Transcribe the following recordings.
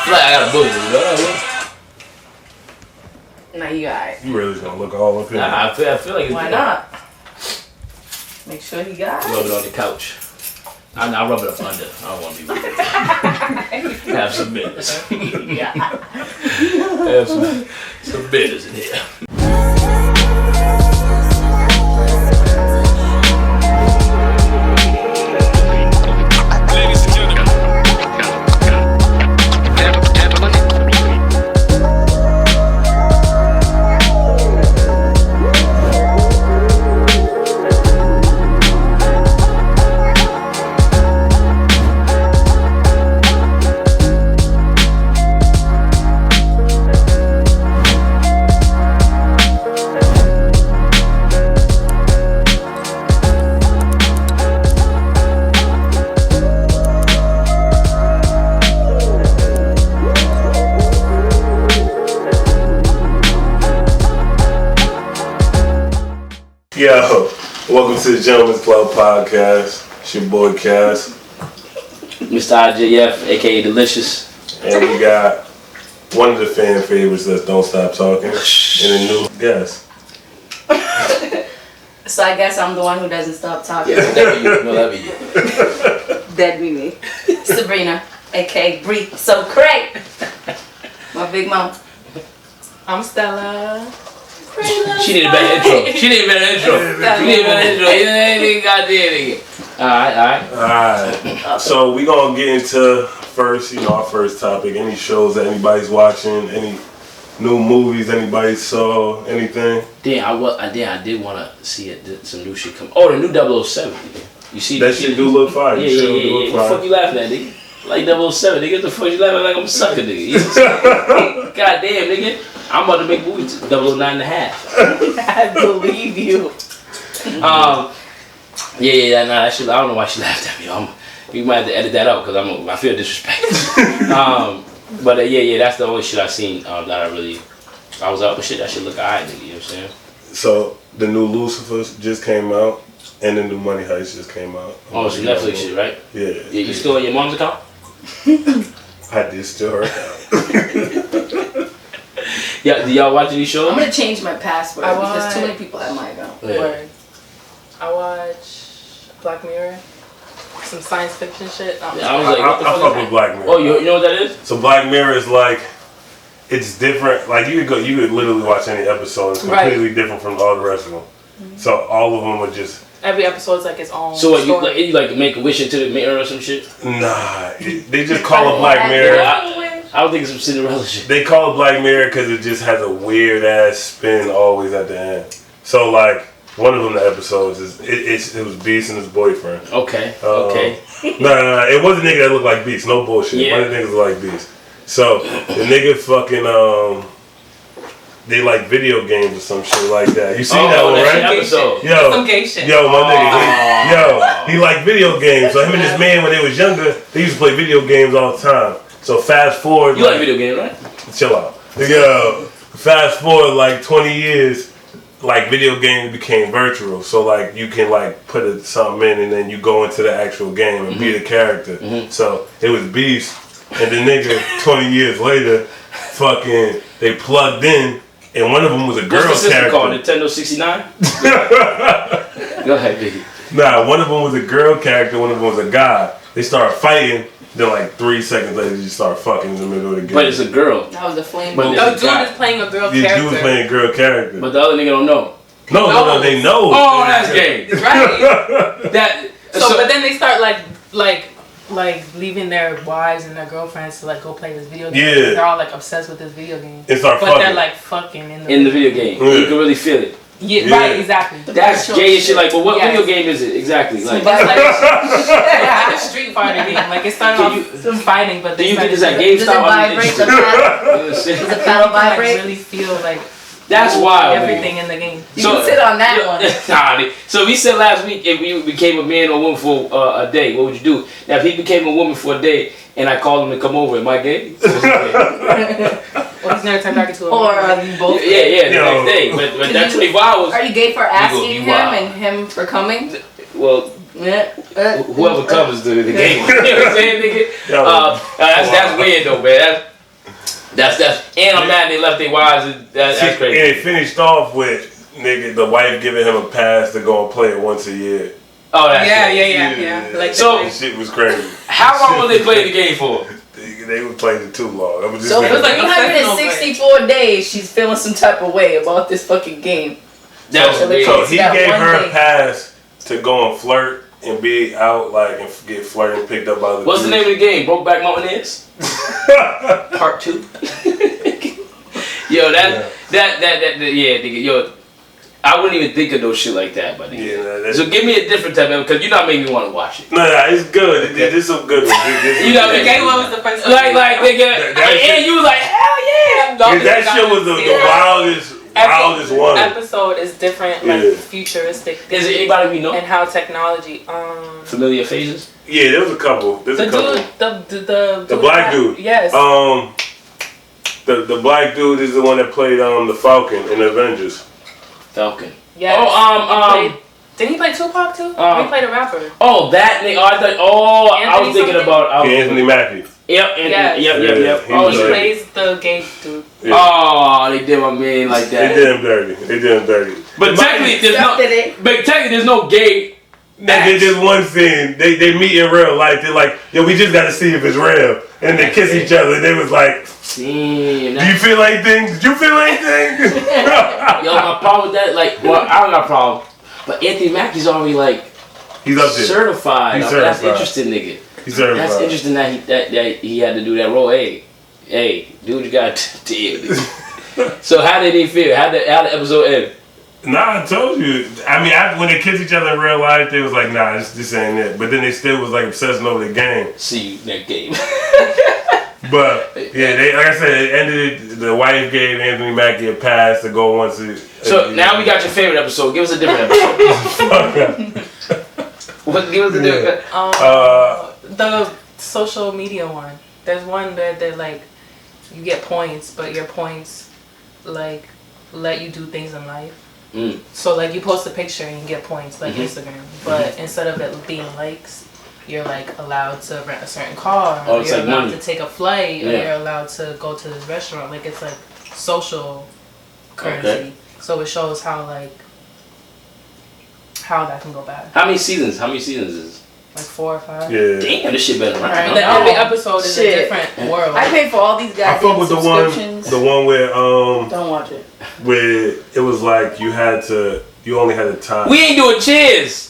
Like I got a booty, you know? Nah, you got it. You really gonna look all up here? Nah, I feel like it's Why not? Make sure he got it. Rub it on the couch. I'll rub it up under. I don't want to be rude. Have some business. Yeah. Have some business in here. Yo, welcome to the Gentleman's Club podcast. It's your boy Cass. Mr. IJF, aka Delicious. And we got one of the fan favorites that don't stop talking. And a new guest. So I guess I'm the one who doesn't stop talking. Yeah, that'd be you. No, that'd be you. That'd be me. Sabrina, aka Bree. So great. My big mom. I'm Stella. She need a better intro. She need a better intro. You goddamn nigga. Alright. So we gonna get into first, our first topic. Any shows that anybody's watching, any new movies anybody saw, anything? Damn, I did want to see some new shit come. Oh, the new 007. You see that shit do look fire. Yeah. What the fuck you laughing at, nigga? Like 007, nigga. What the fuck you laughing at like I'm a sucker, nigga? You know goddamn, nigga. I'm about to make movies 009 and a half. I believe you. Nah, that shit, I don't know why she laughed at me. We might have to edit that out because I feel disrespected. But that's the only shit I seen that I was like, oh shit, that shit look alright, nigga. You know what I'm saying? So the new Lucifer just came out, and then the Money Heist just came out. Oh, it's Netflix shit, right? Yeah. Yeah, you still on your mom's account? I did still her account. Yeah, do y'all watch these shows? I'm gonna change my password because too many people have my account. Yeah. Word. I watch Black Mirror. Some science fiction shit. I was like, what the I fuck fuck is with Black Mirror. Oh, you know what that is? So Black Mirror is like, it's different. Like you could literally watch any episode. It's completely different from all the rest of them. Mm-hmm. So all of them are just. Every episode is like its own. So what, story. you like make a wish into the mirror or some shit? Nah, they just call it Black Mirror. I don't think it's some Cinderella shit. They call it Black Mirror because it just has a weird ass spin always at the end. So like one of them, the episodes is it was Beast and his boyfriend. Okay. Nah, it was a nigga that looked like Beast. No bullshit. Yeah. One of the niggas looked like Beast. So the nigga fucking they like video games or some shit like that. You seen that one, right? Episode. Some gay shit. Yo, my nigga, he liked video games. So him and his man, when they was younger, they used to play video games all the time. So fast forward. You like video games, right? Chill out. Yo, fast forward like 20 years, like video games became virtual. So like you can like put something in and then you go into the actual game and be the character. Mm-hmm. So it was Beast and the nigga 20 years later, fucking they plugged in and one of them was a girl What's the system character. called? Nintendo 69? Go ahead, nigga. Nah, one of them was a girl character, one of them was a guy. They started fighting. Then like 3 seconds later, you start fucking in the middle of the game. But it's a girl. That was the flame. But No, dude is playing a girl character. Dude is playing a girl character. But the other nigga don't know. No, they know. Oh, that's gay. Right. But then they start like leaving their wives and their girlfriends to like go play this video game. Yeah. They're all like obsessed with this video game. And start but fucking. they're like fucking in the video game. You can really feel it. Yeah, right, exactly. That's gay and shit. Like, but what video game is it exactly? Like, it's like a Street Fighter game. Like it started off fighting, but do you think it's like like GameStop? Does it vibrate? Does the panel vibrate? Really feel like that's wild. Everything in the game. You can sit on that one. So we said last week if we became a man or woman for a day, what would you do? Now if he became a woman for a day and I called him to come over, am I gay? Well, he's never turned back into a Or are you both? Yeah, the next day. But that 24 hours. Are you gay for asking him and him for coming? Well, whoever comes to the game. You know what I'm saying, nigga? That's weird though, man. That's and I'm mad they left their wives. That's crazy. And it finished off with nigga the wife giving him a pass to go and play it once a year. Oh, that's yeah. Like so that shit was crazy. How long was they playing the game for? They were playing it too long. It was like 364 days. She's feeling some type of way about this fucking game. So he gave her a pass to go and flirt and be out like and get flirted and picked up by the. What's the name of the game? Brokeback Mountain is Part 2. Yo, that nigga, yo. I wouldn't even think of no shit like that, but so give me a different type of because you're not making me want to watch it. No, it's good. There's some good ones. You know, what was the first like nigga, and you was like hell yeah. That shit was the wildest one. Episode is different, like futuristic. Is it anybody we know? And how technology. Familiar faces. Yeah, there was a couple. There's a couple. The black dude. Yes. The black dude is the one that played the Falcon in Avengers. Falcon. Yes. Oh, did he play Tupac too? Or he played a rapper? Oh, that nigga. I was thinking about Anthony Mackie. Yep. Oh, he plays the gay dude. Yeah. Oh, they did my man like that. They did him dirty. But technically, there's no gay. They did one scene. They meet in real life. They're like, yo, we just gotta see if it's real. And they kiss each other. And they was like, do you feel anything? Did you feel anything? Yo, my problem with that, like, well, I don't got a problem. But Anthony Mackie's already like, he's up there. Certified. He's certified. That's interesting, nigga. He's certified. That's interesting that he had to do that role. Hey, dude, you got damn. So how did he feel? How the episode end? Nah, I told you. I mean, when they kissed each other in real life, they was like, nah, this ain't it. But then they still was like obsessing over the game. See you next game. But yeah, they like I said, it ended. The wife gave Anthony Mackie a pass to go once. So now we got your favorite episode. Give us a different episode. Give us a different. The social media one. There's one that they're like, you get points, but your points like let you do things in life. So like you post a picture and you get points like Instagram, but instead of it being likes, you're like allowed to rent a certain car, or you're allowed to take a flight, or you're allowed to go to this restaurant. Like it's like social currency. Okay. So it shows how that can go bad. How many seasons is? Like 4 or 5. Yeah. Damn, this shit better. Right. And then every episode is a different world. I pay for all these guys. I fuck with the one where don't watch it. Where it was like you only had the time. We ain't doing Cheers.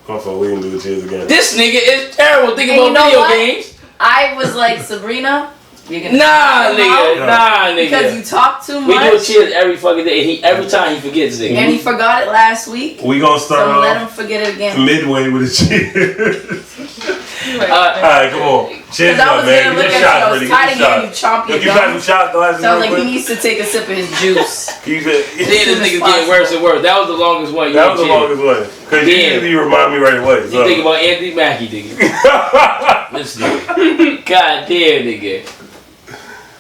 We didn't do the Cheers again. This nigga is terrible thinking about video games. I was like, Sabrina, you're gonna nah, nigga. Because you talk too much. We do Cheers every fucking day. And every time he forgets, nigga. And he forgot it last week. We gonna start so let him forget it again. Midway with the Cheers. Alright, come on. Cheers up, man. Get shots ready. Get shots. You got some shots the last so I was like, he needs to take a sip of his juice. Then this nigga's getting worse and worse. That was the longest one. That was the longest one. Because you remind me right away. So. You think about Anthony Mackie, nigga. This nigga. God damn, nigga.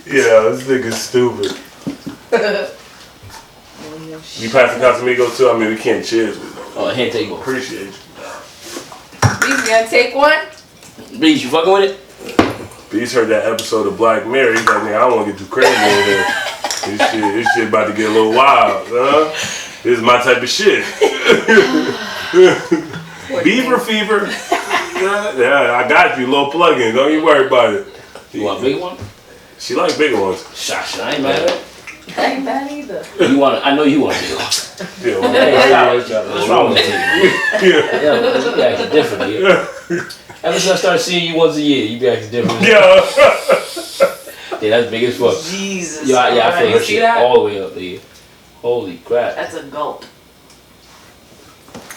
Yeah, this nigga's stupid. You pass the Casamigo too? I mean, we can't cheers with them. Oh, I can't take one. Appreciate you. Beast, you gonna take one? Beast, you fucking with it? Beast heard that episode of Black Mirror. He's like, nigga, I don't want to get too crazy in here. This shit about to get a little wild, huh? This is my type of shit. Beaver fever. Yeah, I got you. Little plug-in. Don't you worry about it. You want a big one? She like bigger ones. Shot, I ain't mad at it. I ain't bad either. I know you want a big one. Yeah, what's wrong with you? You be acting different, yeah. Ever since I started seeing you once a year, you be acting different. Yeah. Yeah, that's big as fuck. Jesus. Yeah, I feel her shit all the way up there. Holy crap. That's a gulp.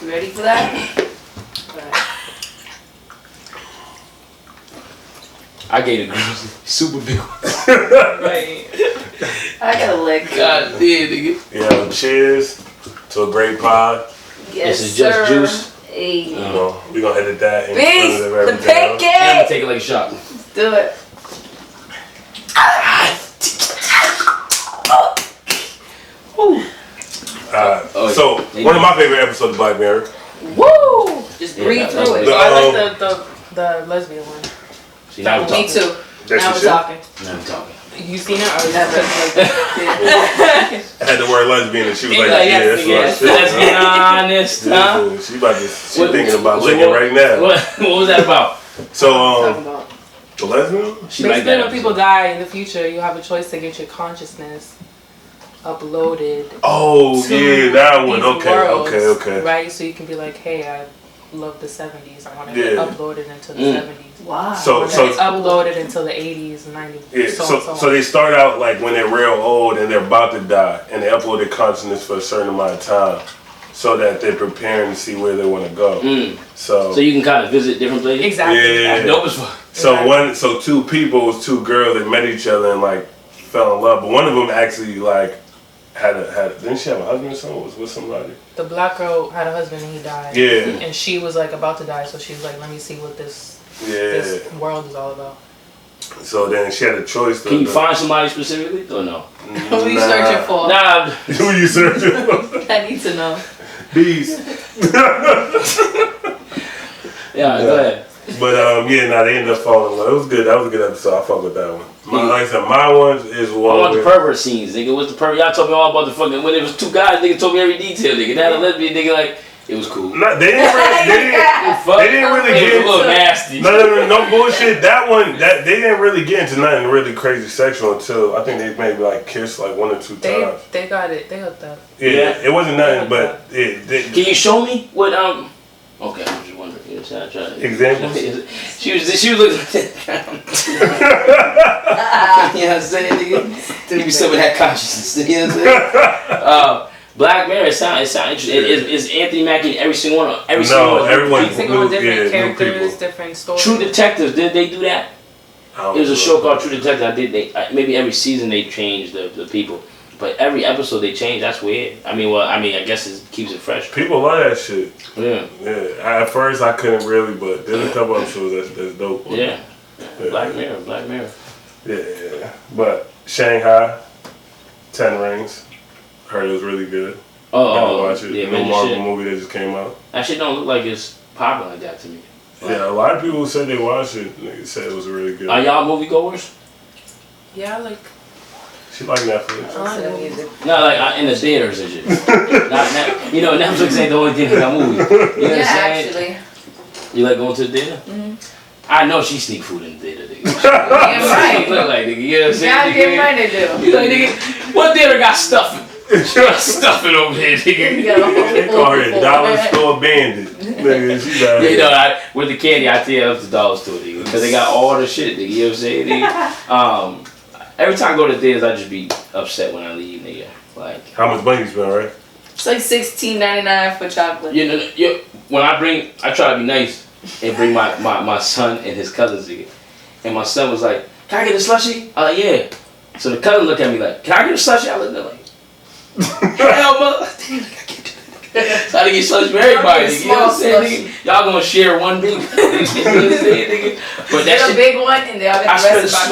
You ready for that? Alright. I gave the girls super big one. Right. I got a leg. God damn, nigga. Yeah, cheers to a great pod. Yes, this is just juice. Hey. You know, we're gonna edit that. Beast, the pancake. I'm gonna take it like a shot. Let's do it. So, one of my favorite episodes of Black Mirror. Woo! Just breathe through it. I like the lesbian one. See, now we're Me too. Now we're talking. Now we're talking. You seen it or Never. I had the word lesbian and she was like, Like, yeah, that's yes, my shit. let's be honest, huh? Yeah, she thinking about licking right now. What was that about? So, Talking about. the lesbian? She like basically that when people die in the future, you have a choice to get your consciousness uploaded. Oh, to yeah, that one. these worlds, Okay. Right, so you can be like, hey, I love the 70s. I want to Yeah. get uploaded into the 70s. Wow. So- I want to get uploaded into the 80s, 90s. Yeah, so they start out like when they're real old and they're about to die, and they upload their consciousness for a certain amount of time, so that they're preparing to see where they want to go. So you can kind of visit different places. Exactly. Yeah. That's dope as fuck. So two people, was two girls that met each other and like fell in love, but one of them actually like had didn't she have a husband or something? Was with somebody? The black girl had a husband and he died. Yeah. And she was like about to die, so she was like, let me see what this world is all about. So then she had a choice. Can you find somebody specifically or no? Who are you searching for? Nah. Who you searching for? I need to know. Bees. Yeah, go ahead. But they ended up falling in love. It was good. That was a good episode. I fuck with that one. Like I said, my one is I one. want the pervert scenes, nigga. What's the pervert? Y'all told me all about the fucking when it was two guys. Nigga told me every detail, nigga. Now the lesbian nigga like it was cool. No, they didn't really It get was a little into nasty. no bullshit. That one, they didn't really get into nothing really crazy sexual until I think they maybe like kissed like one or two times. They got it. They hooked up. Yeah, it wasn't nothing, but Can you show me what Okay, I'm just wondering. You know what I'm trying to examples. She was looking at that. You know what I'm saying, nigga? Give me some of that consciousness. You know what I'm saying? Black Mirror, it sounds interesting. Is Anthony Mackie every single one? Everyone. Every single one, different new characters, people. different stories. True Detectives, did they do that? It was a show called True Detective. Maybe every season they changed the people, but every episode they changed. That's weird. I guess it keeps it fresh. People love that shit. Yeah. Yeah. At first I couldn't really, but there's a couple episodes that's dope. Yeah. Black Mirror. Yeah. But Shanghai, 10 Rings. Heard it was really good. Watch it. Yeah, The new Marvel movie that just came out. That shit don't look like it's popular like that to me. Yeah, a lot of people said they watched it. They said it was really good. Are y'all moviegoers? Yeah, like. She like Netflix. No, like in the theaters and shit. Netflix ain't the only thing that got movies. You know what I'm saying? Actually. You like going to the theater? I know she sneak food in the theater, nigga. Damn right. Look like nigga, you know what I'm saying? Goddamn right they do. You like nigga, what theater got stuffing? She got stuffing over there, nigga. They call her a dollar store bandit. Nigga, she got Yeah, with the candy, I tell you, up the dollar store, nigga. Because they got all the shit, nigga. You know what I'm saying, nigga? Every time I go to theaters, I just be upset when I leave, nigga. Like, how much money you spend, right? It's like $16.99 for chocolate. When I try to be nice and bring my son and his cousins, nigga. And my son was like, "Can I get a slushie?" I like, "Yeah." So the cousin looked at me like, "Can I get a slushie?" I looked at him like, "Hell, mother." So I had to get slushie for everybody, nigga. You know what I'm saying, nigga? Y'all gonna share one big, you know what I'm saying, nigga? But that Get a shit, big one and they'll get the I spent rest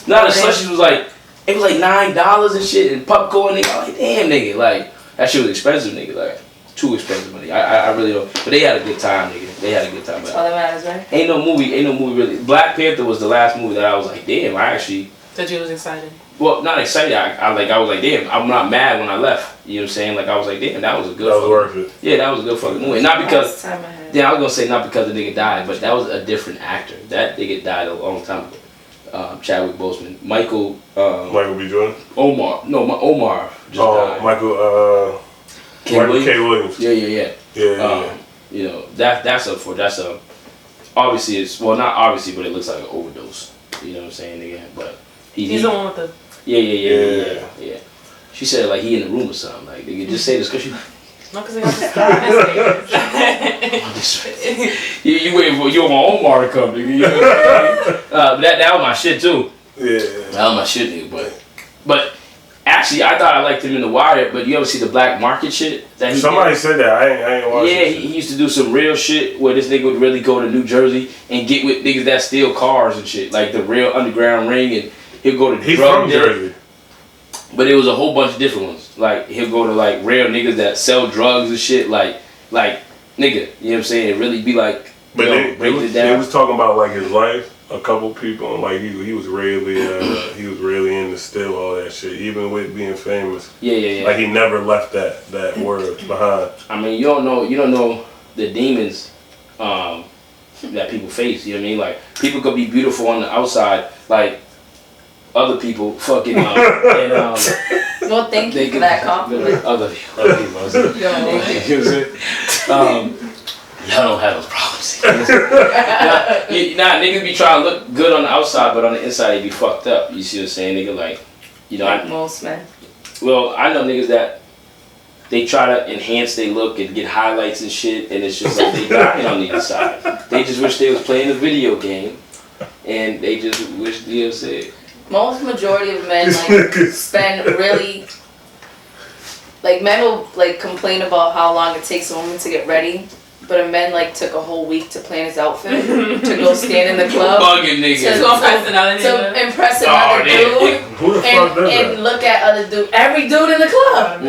now the slushies was like, it was like $9 and shit and popcorn, nigga. I'm like, damn, nigga, like that shit was expensive, nigga, like too expensive, money. I really don't. But they had a good time, nigga. They had a good time. That's all that matters, right? Ain't no movie really. Black Panther was the last movie that I was like, damn, I actually. That you was excited. Well, not excited. I was like, damn, I'm not mad when I left. You know what I'm saying? Like I was like, damn, that was a good. That was worth it. Yeah, that was a good fucking movie. Not because. Time I had. Yeah, I was gonna say not because the nigga died, but that was a different actor. That nigga died a long time ago. Chadwick Boseman, Michael B. Jordan. Omar just died. Michael K. Williams. Yeah. You know that's a obviously it's not obviously, but it looks like an overdose. You know what I'm saying, nigga? But he's the one with the. Yeah. She said like he in the room or something. Like they could just say this because she. No, because they got You waiting for my Omar to come, nigga. You know what I'm saying? That was my shit too. Yeah. That was my shit, nigga. But actually, I thought I liked him in The Wire. But you ever see the Black Market shit that he Somebody did? said that. I ain't watched Yeah, it. he used to do some real shit where this nigga would really go to New Jersey and get with niggas that steal cars and shit, like the real underground ring, and he'll go to He's drug from dealers. Jersey. But it was a whole bunch of different ones. Like he'll go to like real niggas that sell drugs and shit, like nigga, you know what I'm saying? It really be like, But break it they down. was talking about like his life, a couple people, and like he was really into still all that shit, even with being famous. Yeah. Like he never left that word behind. I mean, you don't know the demons that people face. You know what I mean? Like people could be beautiful on the outside, like other people fucking. Well, thank you for that compliment. Other people. Y'all don't have those problems. Niggas be trying to look good on the outside, but on the inside they be fucked up. You see what I'm saying, nigga? Like, like most men. Well, I know niggas that they try to enhance their look and get highlights and shit, and it's just like they dying on the inside. They just wish they was playing a video game, and they just wish, you know what I'm saying? Most majority of men like spend really, like men will like complain about how long it takes a woman to get ready. But a man like took a whole week to plan his outfit to go stand in the club Bugging niggas. to impress another dude Who the fuck does and that? look at other dude. Every dude in the club.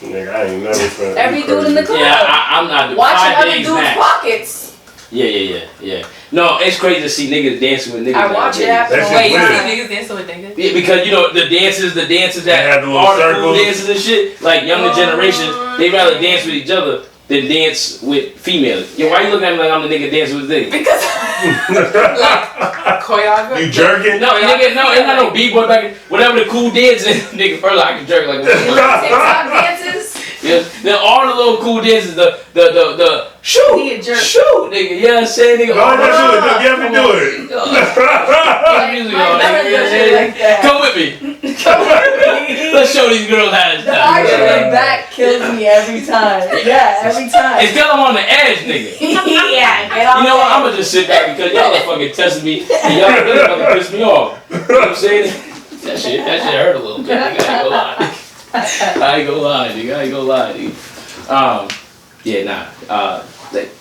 Nigga, I ain't never felt Every dude in the club. Yeah, I'm not watching 5 other days dudes' max. pockets. Yeah. No, it's crazy to see niggas dancing with niggas. I watch it nowadays. happen. Wait, you see niggas dancing with niggas? Yeah, because you know the dances that have the little are the cool circles. dances and shit. Like younger generations, they rather dance with each other than dance with females. Yeah, why you looking at me like I'm the nigga dancing with niggas? Because Choreography. You jerking? No, nigga, no, it's not no b-boy back. Whatever the cool dance is, nigga, first I can jerk like that. TikTok dances. Yeah, then all the little cool dances, the shoot, He a jerk. shoot, nigga. You know what I'm saying, nigga? No, just do it. Just get me do it. Music My on, brother nigga. does it like that. Come with me. Let's show these girls how it's The done. arch back kills me every time. Yeah, every time. It's because I'm on the edge, nigga. Yeah, get on You know what? there. I'm gonna just sit back because y'all are fucking testing me and y'all really fucking piss me off. You know what I'm saying? That shit hurt a little bit. Nigga. I ain't gonna lie. I ain't gonna lie, nigga. Yeah, nah.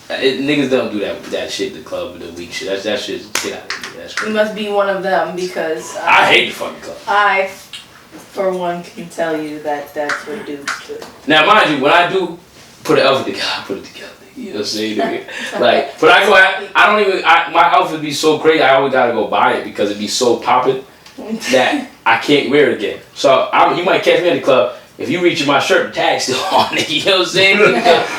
Niggas don't do that shit. The club and the weak shit. That shit. Get out of here. That's You crazy. must be one of them because I hate the fucking club. I, for one, can tell you that that's what dudes do. Now, mind you, when I do put an outfit together, I put it together. You know what I'm saying? Nigga? Like, but my outfit be so crazy. I always gotta go buy it because it be so popping that I can't wear it again. So you might catch me at the club. If you reach in my shirt, the tag's still on, nigga. You know what I'm saying?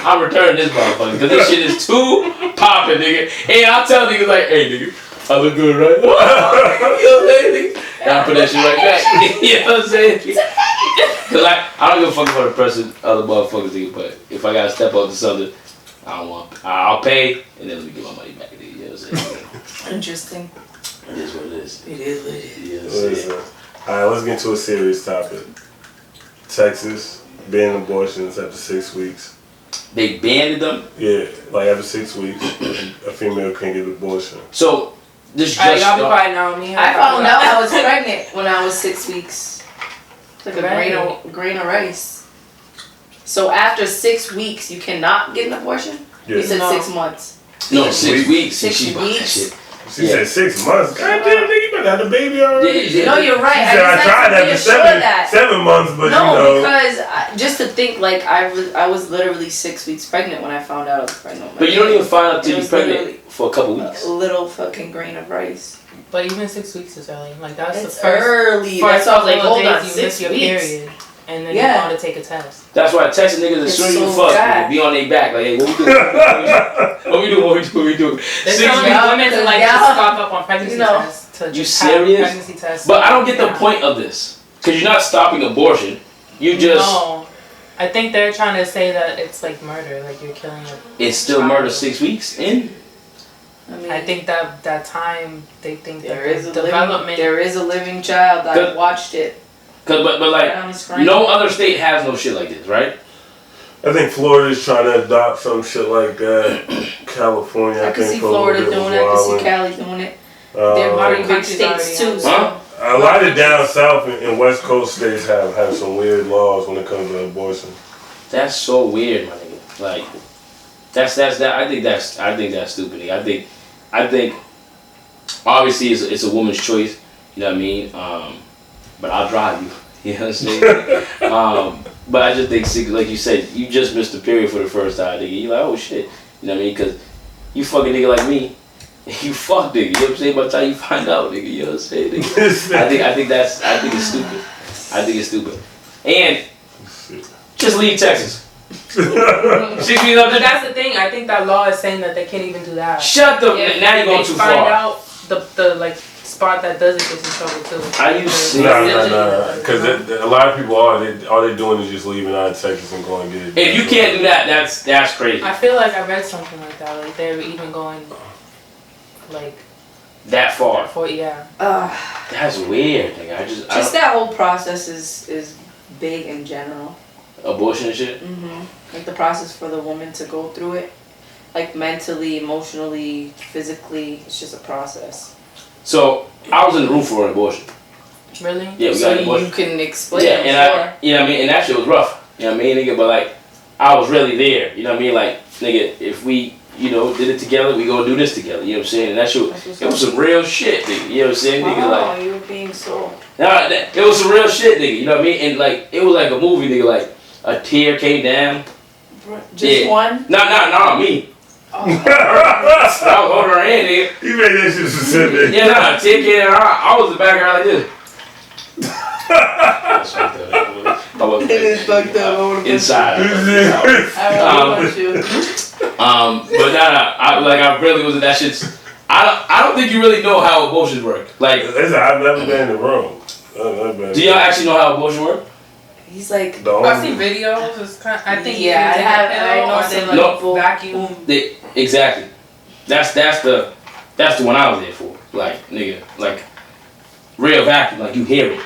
I'm returning this motherfucker because this shit is too popping, nigga. And I'll tell niggas like, hey, nigga, I look good, right? You know what I'm saying, nigga? And I put that shit right back. You know what I'm saying? Because I don't give a fuck about impressing other motherfuckers, nigga. But if I gotta step up to something, I'll pay, and then let me get my money back, nigga. You know what I'm saying? Interesting. It is what it is. It is what it is. You know what I'm saying? Alright, let's get into a serious topic. Texas banning abortions after 6 weeks. They banned them. Yeah, like after 6 weeks, a female can't get an abortion. So this just Alright, y'all be quiet now. Me. I found out I was pregnant when I was 6 weeks. It's like a grain of rice. So after 6 weeks, you cannot get an abortion? Yeah. You said No. 6 months. No, 6 weeks. 6 She bought that weeks? shit. She said 6 months. God damn, nigga, you better have the baby already. Yeah. No, you're right. She said I just tried had to after reassure that. 7 months, but No, you know. because just to think, like, I was literally 6 weeks pregnant when I found out I was pregnant. But you don't even find out till It you're was pregnant literally for a couple weeks. a little fucking grain of rice. But even 6 weeks is early. Like that's It's the first. early. First That's why I was like, couple of hold on, days you miss 6 your weeks. period, and then Yeah. you want to take a test. That's why I texted niggas as It's soon as you so fuck, bad. nigga, be on their back. Like, hey, what we doing? What we doing? They're 6 telling weeks. women to like Yeah. just stock up on pregnancy You know. tests. To You just have serious? Pregnancy tests. But I don't get the Yeah. point of this. Because you're not stopping abortion. You just, No, I think they're trying to say that it's like murder, like you're killing a it's still child. murder 6 weeks in. I mean, I think that time they think there that is the a development. living child. I Good. watched it. But Right like, on the screen. no other state has no shit like this, right? I think Florida's trying to adopt some shit like that. California, I can see think, for a little Florida bit doing was it. I can see wildin'. Cali doing it. They're Uh, pretty big countries states already too. Huh? So a lot of down south and west coast states have some weird laws when it comes to abortion. That's so weird, my nigga. Like, that's that. I think that's stupid. Nigga. I think, obviously it's a woman's choice. You know what I mean? But I'll drive you. You know what I'm saying? But I just think, like you said, you just missed the period for the first time, nigga. You're like, oh shit. You know what I mean? Because you fucking nigga like me, you fuck, nigga. You know what I'm saying? By the time you find out, nigga, you know what I'm saying? Nigga? I think it's stupid. I think it's stupid. And just leave Texas. 6 feet up But that's the thing. I think that law is saying that they can't even do that. Shut the. Now you're going too far. Find out the like spot that does it gets in trouble too. Are you serious? No. Because a lot of people all they're doing is just leaving out of Texas and going to get it. If you can't do that, that's crazy. I feel like I read something like that. Like they're even going like that far. Yeah. That's weird, nigga. Just that whole process is big in general. Abortion and shit. Like the process for the woman to go through it, like mentally, emotionally, physically, it's just a process. So I was in the room for an abortion. Really? Yeah, we so got an abortion. you can explain. Yeah, and you know what I mean, and that shit was rough. You know what I mean, nigga. But like, I was really there. You know what I mean, like, nigga, if we, you know, did it together, we gonna do this together. You know what I'm saying? And that shit, it was some real shit, nigga. You know what I'm saying, nigga? Like, you were being so. Nah, it was some real shit, nigga. You know what I mean? And like, it was like a movie, nigga. Like, a tear came down. Just one? No, me. Oh. I was holding her hand, nigga. You made that shit specific. Yeah, nah, a tear came down. I was the back of her like this. It is fucked up. Inside. I want you. But I really wasn't that shit. I don't think you really know how abortions work. Like, I've never been in the room. do y'all actually know how abortion work? He's like. I've seen videos. It's kind. I think Yeah, I know they some like people vacuum. Exactly. That's the one I was there for. Like, nigga, like real vacuum. Like you hear it,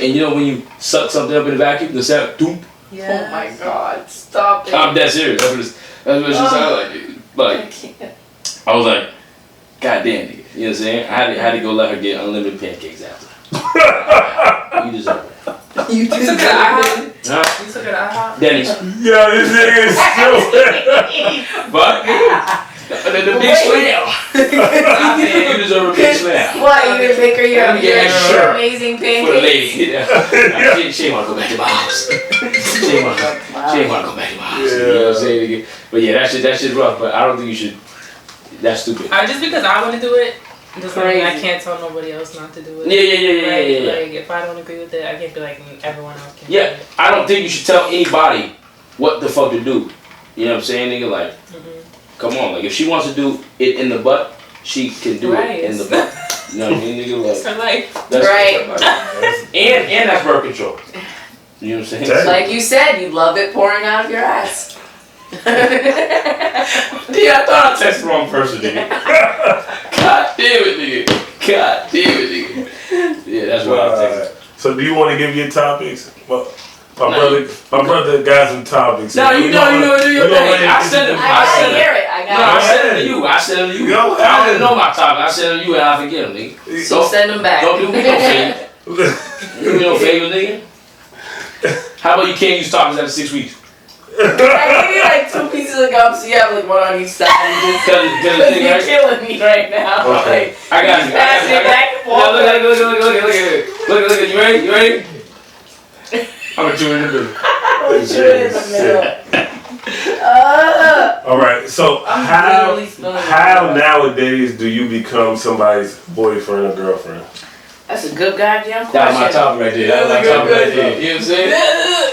and you know when you suck something up in the vacuum, the sound, doom. Yeah. Oh my God! Stop it. I'm dead serious. That's what it sounded like. Dude. Like, I was like, God damn, nigga. You know what I'm saying? I had to go let her get unlimited pancakes after. You deserve it. You took it it. Huh? You took it out. Denny's. Yo, this nigga is stupid. But the big slam. You deserve a big slam. What? You gonna make her your Sure. amazing pancakes? For the lady. Yeah. She wanna go back to my house. She wanna go back to my house. You know what I'm saying? But yeah, that shit's rough. But I don't think you should. That's stupid. Just because I want to do it. Just like I can't tell nobody else not to do it. Yeah. Like if I don't agree with it, I can't be like everyone else can. Yeah, I don't think you should tell anybody what the fuck to do. You know what I'm saying, nigga? Like, come on, like if she wants to do it in the butt, she can do it in the butt. You know what I mean, nigga? Like, that's right. And that's birth control. You know what I'm saying? Like you said, you love it pouring out of your ass. Yeah, I thought I texted the wrong person, nigga. God damn it, nigga. Yeah, that's what I texted. So do you want to give your topics? My brother got some topics. No, you know, do your thing. I sent them. I hear it. I sent them to you. I don't even know my topic. I sent them to you and I forget them, nigga. So send them back. Don't do me no favor. Do me no favor, nigga. How about you can't use topics after 6 weeks? I give you like 2 pieces of gum, so you have like one on each side. Because you're killing me right now. Okay. Like, I got you. Pass it back and forth. Look at it. Look at it. You ready? I'm gonna chew it in the middle. I'm chew it in the middle. All right. So how nowadays do you become somebody's boyfriend or girlfriend? That's a good goddamn question. That was my topic right there. That was my topic right there. You know what I'm saying?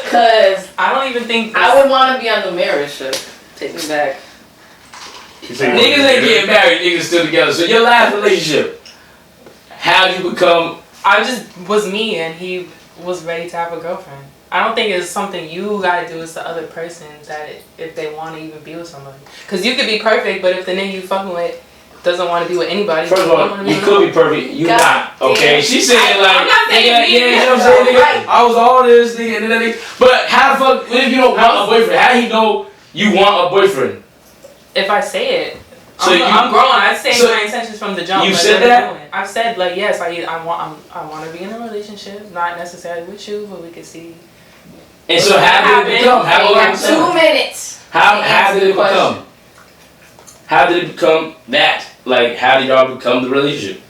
Because I don't even think I would want to be on the mirror ship. Take me back. Niggas ain't getting married. Niggas still together. So your last relationship, how did you become? I just was me and he was ready to have a girlfriend. I don't think it's something you gotta do. It's the other person that if they want to even be with somebody. Because you could be perfect, but if the nigga you fucking with doesn't want to be with anybody. First of all, you could be perfect. You not. Okay? She's saying like, I'm not saying yeah, you know what I'm saying, nigga? I was all this, nigga, and then but how the fuck, what if you don't want a boyfriend? How do you know you want a boyfriend? If I say it. So I'm grown. I say my intentions from the jump. You said that? I've said like yes. I want to be in a relationship, not necessarily with you, but we could see. And so how did it become? How You have 2 minutes. How did it become? How did it become that? Like how did y'all become the relationship?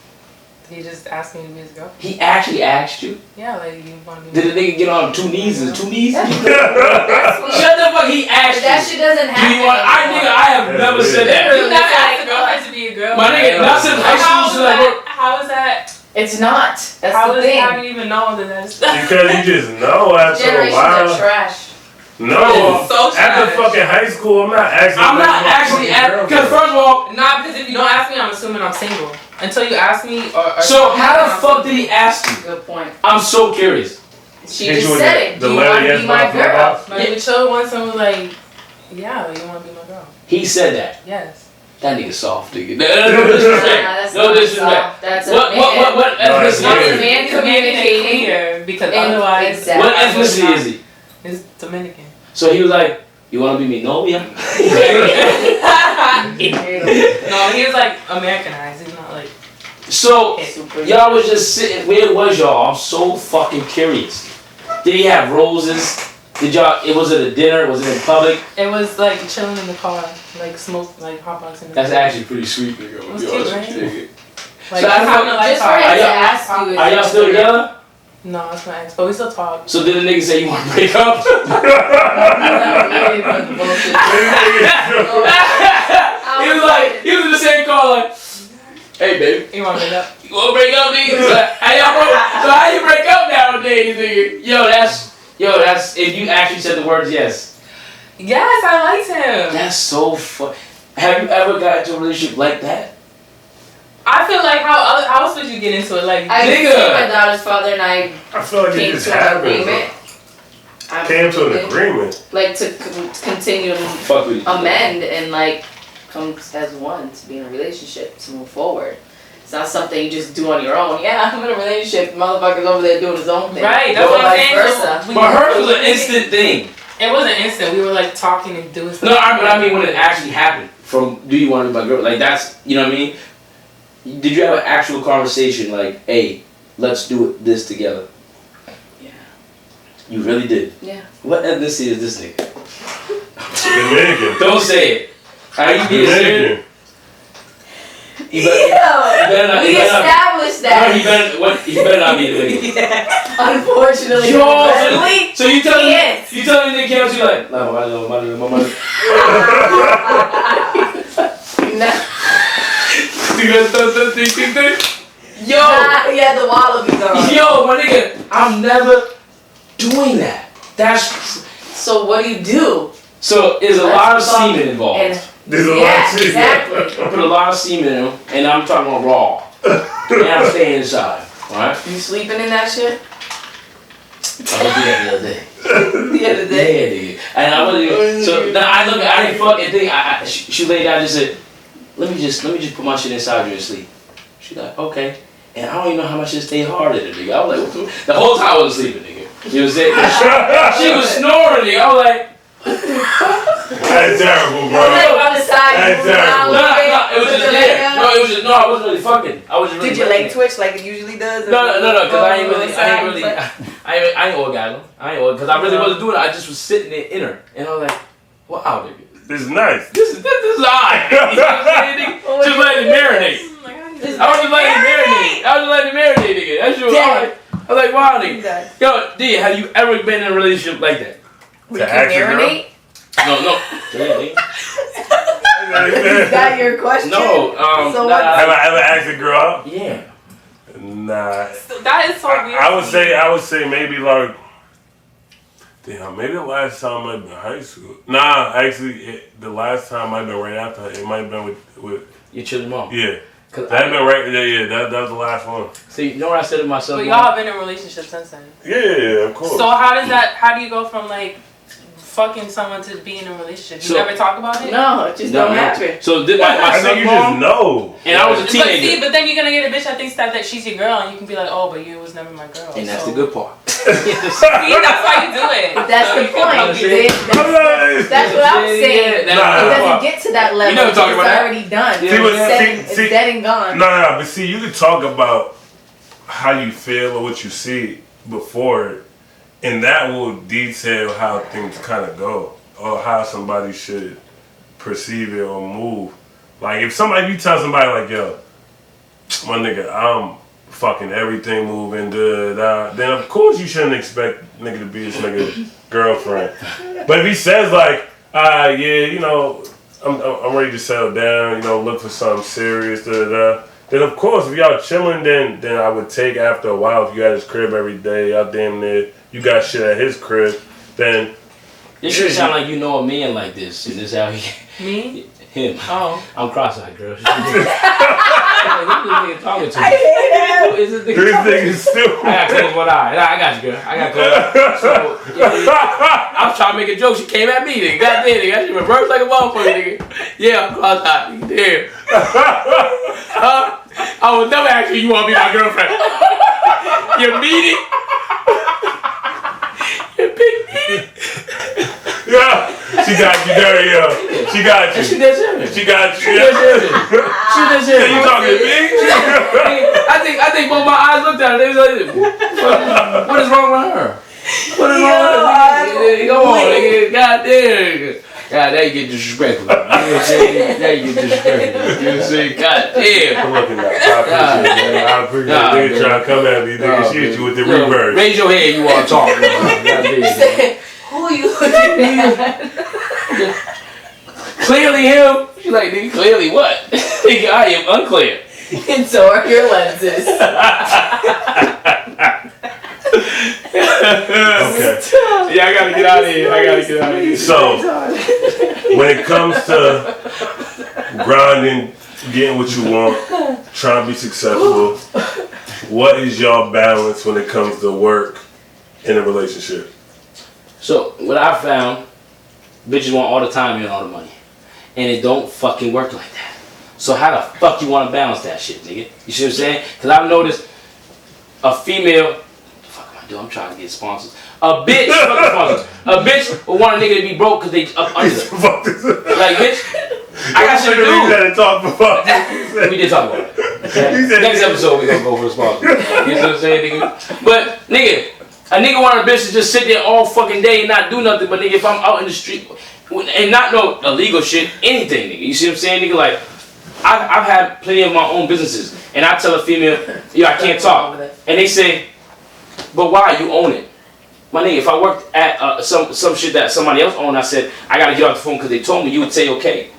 He just asked me to be his girlfriend. He actually asked you? Yeah, like you want to be. Did the nigga get on 2 knees and 2 knees? That's sweet. Shut the fuck. He asked That you. shit doesn't happen. Do you want? I have never said that. You never asked a girlfriend to be a girl. My nigga, not since high school. How is that? It's not. That's How the is thing. how do you even know that that's Because you just know after a Generations while. are trash. No, So after trash. fucking high school, I'm not asking. Because first of all, Nah, because if you don't ask me, I'm assuming I'm single. Until you ask me, or so how the fuck did he ask you? Good point. I'm so curious. She just said it. the Do you want to lady be my asked my girl? Like, we chilled once and was like, yeah, you want to be my girl? He said that. Yes. That nigga soft, nigga. No disrespect. No disrespect. That's a man. What ethnicity That's a is he? man communicating. Clear, because And- otherwise, exactly. What ethnicity is he? it's Dominican. So he was like, you want to be me? No, yeah. No, he was like Americanized. He's not like. So Super. y'all was just sitting. Where was y'all? I'm so fucking curious. Did he have roses? Did y'all? Was it a dinner? Was it in public? It was like chilling in the car, like smoke, like hot box in the That's car. actually pretty sweet, nigga. It was cute, right? Like, So I don't having know, a life Just for car. him Are to y'all- ask you. Are y'all still together? No, it's my ex, but we still talk. So did the nigga say you want to break up? He was like, he was in the same car like, hey baby, You want to break up? you want to break up, nigga? So how you break up nowadays, nigga? Yo, that's if you actually said the words yes. Yes, I liked him. That's so fun. Have you ever got into a relationship like that? I feel like how else would you get into it? Like, I Nigga. think my daughter's father and I I feel like it came just to an happened. agreement. Came to an Absolutely. agreement. Like to continue to Fuck with you. amend and like come as one to be in a relationship to move forward. It's not something you just do on your own. Yeah, I'm in a relationship. The motherfucker's over there doing his own thing. right? That's Or what I'm vice saying. versa. So But hers was an instant thing. It wasn't instant. We were like talking and doing stuff. No, but I mean when it actually happened. From do you want to be my girl? Like that's, you know what I mean? Did you have an actual conversation like, hey, let's do this together? Yeah. You really did? Yeah. What ethnicity is this nigga? Dominican. Don't say it. Are you being serious? Dominican. You better not. We You better not. established No, that. he better not be a nigga. Unfortunately. Yo, But so you telling me, Yes. you telling me they can't you like, no, my money. Nah. Yo, Yeah, the wallabies on. yo, my nigga, I'm never doing that. That's So what do you do? so. There's a lot of semen involved. And There's a lot yeah, of shit. exactly. I put a lot of semen in them, and I'm talking about raw. And I'm staying inside. Alright? You sleeping in that shit? I did that the other day. The other day. Yeah, nigga. And I wasn't even, so now I didn't fucking think. She laid down and just said, let me just put my shit inside you and sleep. She like, okay. And I don't even know how much shit stayed hard in it, nigga. I was like, what the whole time I wasn't sleeping, nigga. You know what I'm saying? She was snoring, nigga. I was like, That's terrible, bro. Like on the side, That's you move around terrible. a little bit, it was put just your there. leg up. No, it was just, no, I wasn't really fucking. I was just really Did your leg fucking. twitch like it usually does? No, because I ain't really, Side, I ain't orgasm. Because I really wasn't doing it. I just was sitting there in her. And I was like, wow, nigga. This is nice. This is alright. You know what I'm saying, nigga? Just let it marinate. I was just letting it marinate, nigga. That shit was alright. I was like, wow, nigga. Yo, D, have you ever been in a relationship like that? We To can ask your girl? marinate? No. Yeah, Is that your question? no, So nah, what- Have I ever asked a girl out? yeah. Nah. That is so weird. I would say maybe like, damn, maybe the last time I've been in high school. Nah, actually, the last time I've been right after, it might have been with You're chilling mom. yeah. Cause That been right, yeah, that was the last one. see, you know what I said to myself? But y'all have been in a relationship since then. Yeah, of course. So how do you go from like fucking someone to be in a relationship? You So- never talk about it? No, it just No, don't no. happen. So did my I son think you just mom, know. and I was a But see, teenager. but then you're gonna get a bitch that thinks that she's your girl, and you can be like, oh, but you was never my girl. And that's so. the good part. See, that's why you do it. That's So the you can point. be- You did. That's what I'm saying. Yeah, Nah. It that's doesn't get to that level. You never talk it's about that? already done. See, It's but- dead- see- it's dead and gone. No, but see, you can talk about how you feel or what you see before it, and that will detail how things kind of go or how somebody should perceive it or move. Like if you tell somebody like, yo, my nigga, I'm fucking everything moving, then of course you shouldn't expect nigga to be this nigga girlfriend. But if he says like, yeah, you know, I'm ready to settle down, you know, look for something serious, then of course if y'all chilling, then I would take after a while. If you at his crib every day, y'all damn near, you got shit at his crib, then. This shit sound like you know a man like this, and this how he. Me? Him. Oh. I'm cross-eyed, girl. Like, who this nigga talking to? I hate him. Who is this This nigga talking nigga stupid. I got close one eye. Nah, I got you, girl. I got close. So, yeah, I was trying to make a joke. She came at me, nigga. Goddamn, nigga. That shit reversed like a motherfucker, nigga. Yeah, I'm cross-eyed, nigga. Damn. I would never ask you want to be my girlfriend. You meanie? You big meanie? Yeah, she got you dirty, yo. She got you. She did shit. She got you. She did shit. She did shit. You talking to me? I think both my eyes looked at her. They was like, what is wrong with her? What is wrong with her? Go on, nigga. God damn. God, now you get disrespectful. You know what I'm saying? Now you get disrespectful. You know what I'm saying? God damn. I'm looking at I appreciate it, man. I appreciate nigga trying to come at me, nigga. She hit you with the reverse. Raise your hand, you want to talk. God damn. Who are you looking at? Clearly him. She like, nigga, clearly what? Nigga, I am unclear. And so are your lenses. Okay. Yeah, I gotta get out of here. So, when it comes to grinding, getting what you want, trying to be successful, what is y'all balance when it comes to work in a relationship? So, what I found, bitches want all the time and all the money. And it don't fucking work like that. So how the fuck you want to balance that shit, nigga? You see what I'm saying? Because I've noticed a female, fuck am I doing? I'm trying to get sponsors. A bitch, fuck the sponsors. A bitch will want a nigga to be broke because they up under them. Like, bitch, I got shit to do. We did talk about it. Okay? Next episode, we gonna go for the sponsors. You know what I'm saying, nigga? But, nigga, a nigga want a bitch to just sit there all fucking day and not do nothing. But, nigga, if I'm out in the street and not no illegal shit, anything, nigga. You see what I'm saying, nigga? Like, I've had plenty of my own businesses, and I tell a female, yo, I can't talk, and they say, but why? You own it, my nigga. If I worked at some shit that somebody else owned, I said I gotta get off the phone because they told me, you would say okay.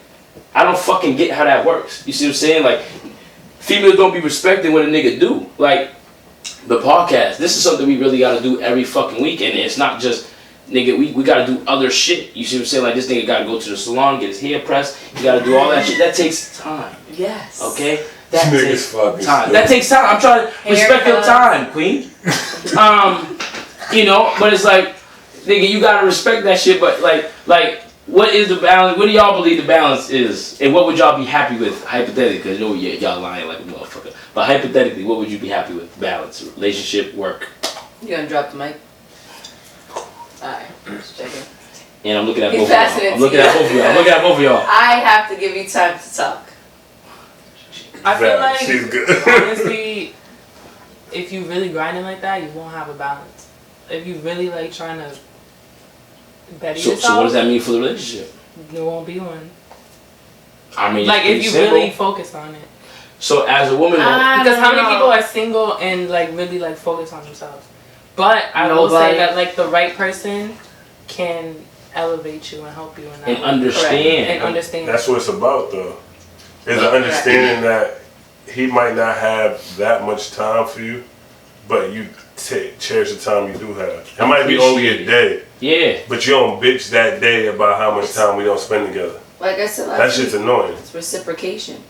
I don't fucking get how that works. You see what I'm saying? Like, females don't be respected when a nigga do. Like, the podcast. This is something we really gotta do every fucking week, and it's not just. Nigga, we gotta do other shit. You see what I'm saying? Like, this nigga gotta go to the salon, get his hair pressed. You gotta do all that shit. That takes time. Yes. Okay? That takes time. Stupid. That takes time. I'm trying to respect your time, queen. You know, but it's like, nigga, you gotta respect that shit. But like, what is the balance? What do y'all believe the balance is? And what would y'all be happy with, hypothetically? Because you know, y'all lying like a motherfucker. But hypothetically, what would you be happy with? Balance, relationship, work. You gonna drop the mic? Alright, just checking. And I'm looking at both of y'all. I'm looking at both of y'all. I have to give you time to talk. I feel like, she's good. honestly, if you really grinding like that, you won't have a balance. If you really like trying to better yourself, So what does that mean for the relationship? there won't be one. I mean, Like, if you simple. really focus on it. So as a woman, Because how many people are single and like really like focus on themselves? But I will say that like the right person can elevate you and help you in that and way. understand. And understand. That's what it's about, though. Is an understanding that he might not have that much time for you, but you cherish the time you do have. It might be only a day. Yeah. But you don't bitch that day about how much time we don't spend together. Like I said, That shit's annoying. it's reciprocation.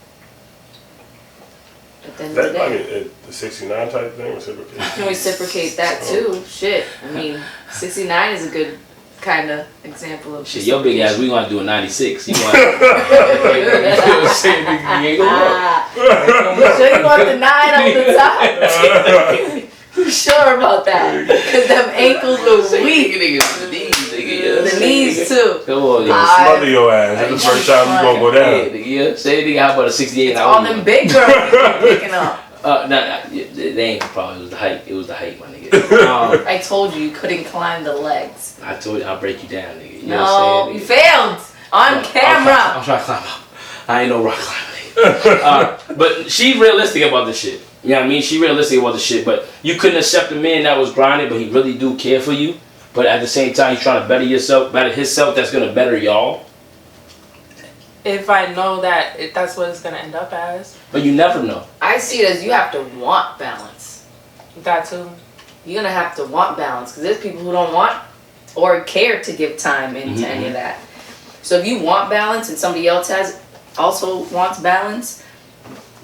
At the end of That, the I day. mean, the 69 type thing, reciprocation. You can reciprocate that too. Shit. I mean, 69 is a good kind of example of Shit, your big ass, we gonna do a 96. You want? You ain't gonna You sure you want the 9 on the top? You sure about that? Because them ankles were weak. The knees too. Come on, Gonna smother your ass. That's the first time you gonna go down. Yeah, say nigga, how about a 68? It's all them big girls picking up. They ain't the problem. It was the height. It was the height, my nigga. I told you couldn't climb the legs. I told you I'll break you down, nigga. You know what I'm No, saying, you failed on camera. I'm trying to climb up. I ain't no rock climber. But she's realistic about this shit. You know what I mean? She realistic about the shit, but you couldn't accept a man that was grinding, but he really do care for you. But at the same time, he's trying to better himself. That's gonna better y'all. If I know that that's what it's gonna end up as. But you never know. I see it as you have to want balance. That too. You're gonna have to want balance because there's people who don't want or care to give time into any of that. So if you want balance and somebody else also wants balance,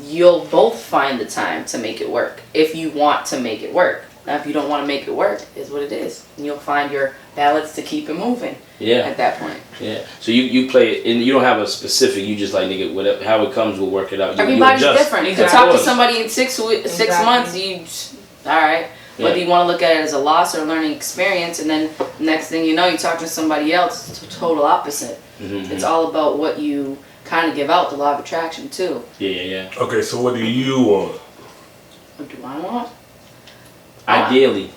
you'll both find the time to make it work if you want to make it work. Now, if you don't want to make it work, is what it is. And you'll find your balance to keep it moving at that point. Yeah. So you play it, and you don't have a specific, you just like, nigga, whatever, how it comes, we'll work it out. Everybody's different. You can talk to somebody in 6 months, alright. Whether you want to look at it as a loss or a learning experience, and then next thing you know, you're talking to somebody else, it's the total opposite. It's all about what you kind of give out, the law of attraction too. Yeah. Okay, so what do you want? What do I want? Ideally,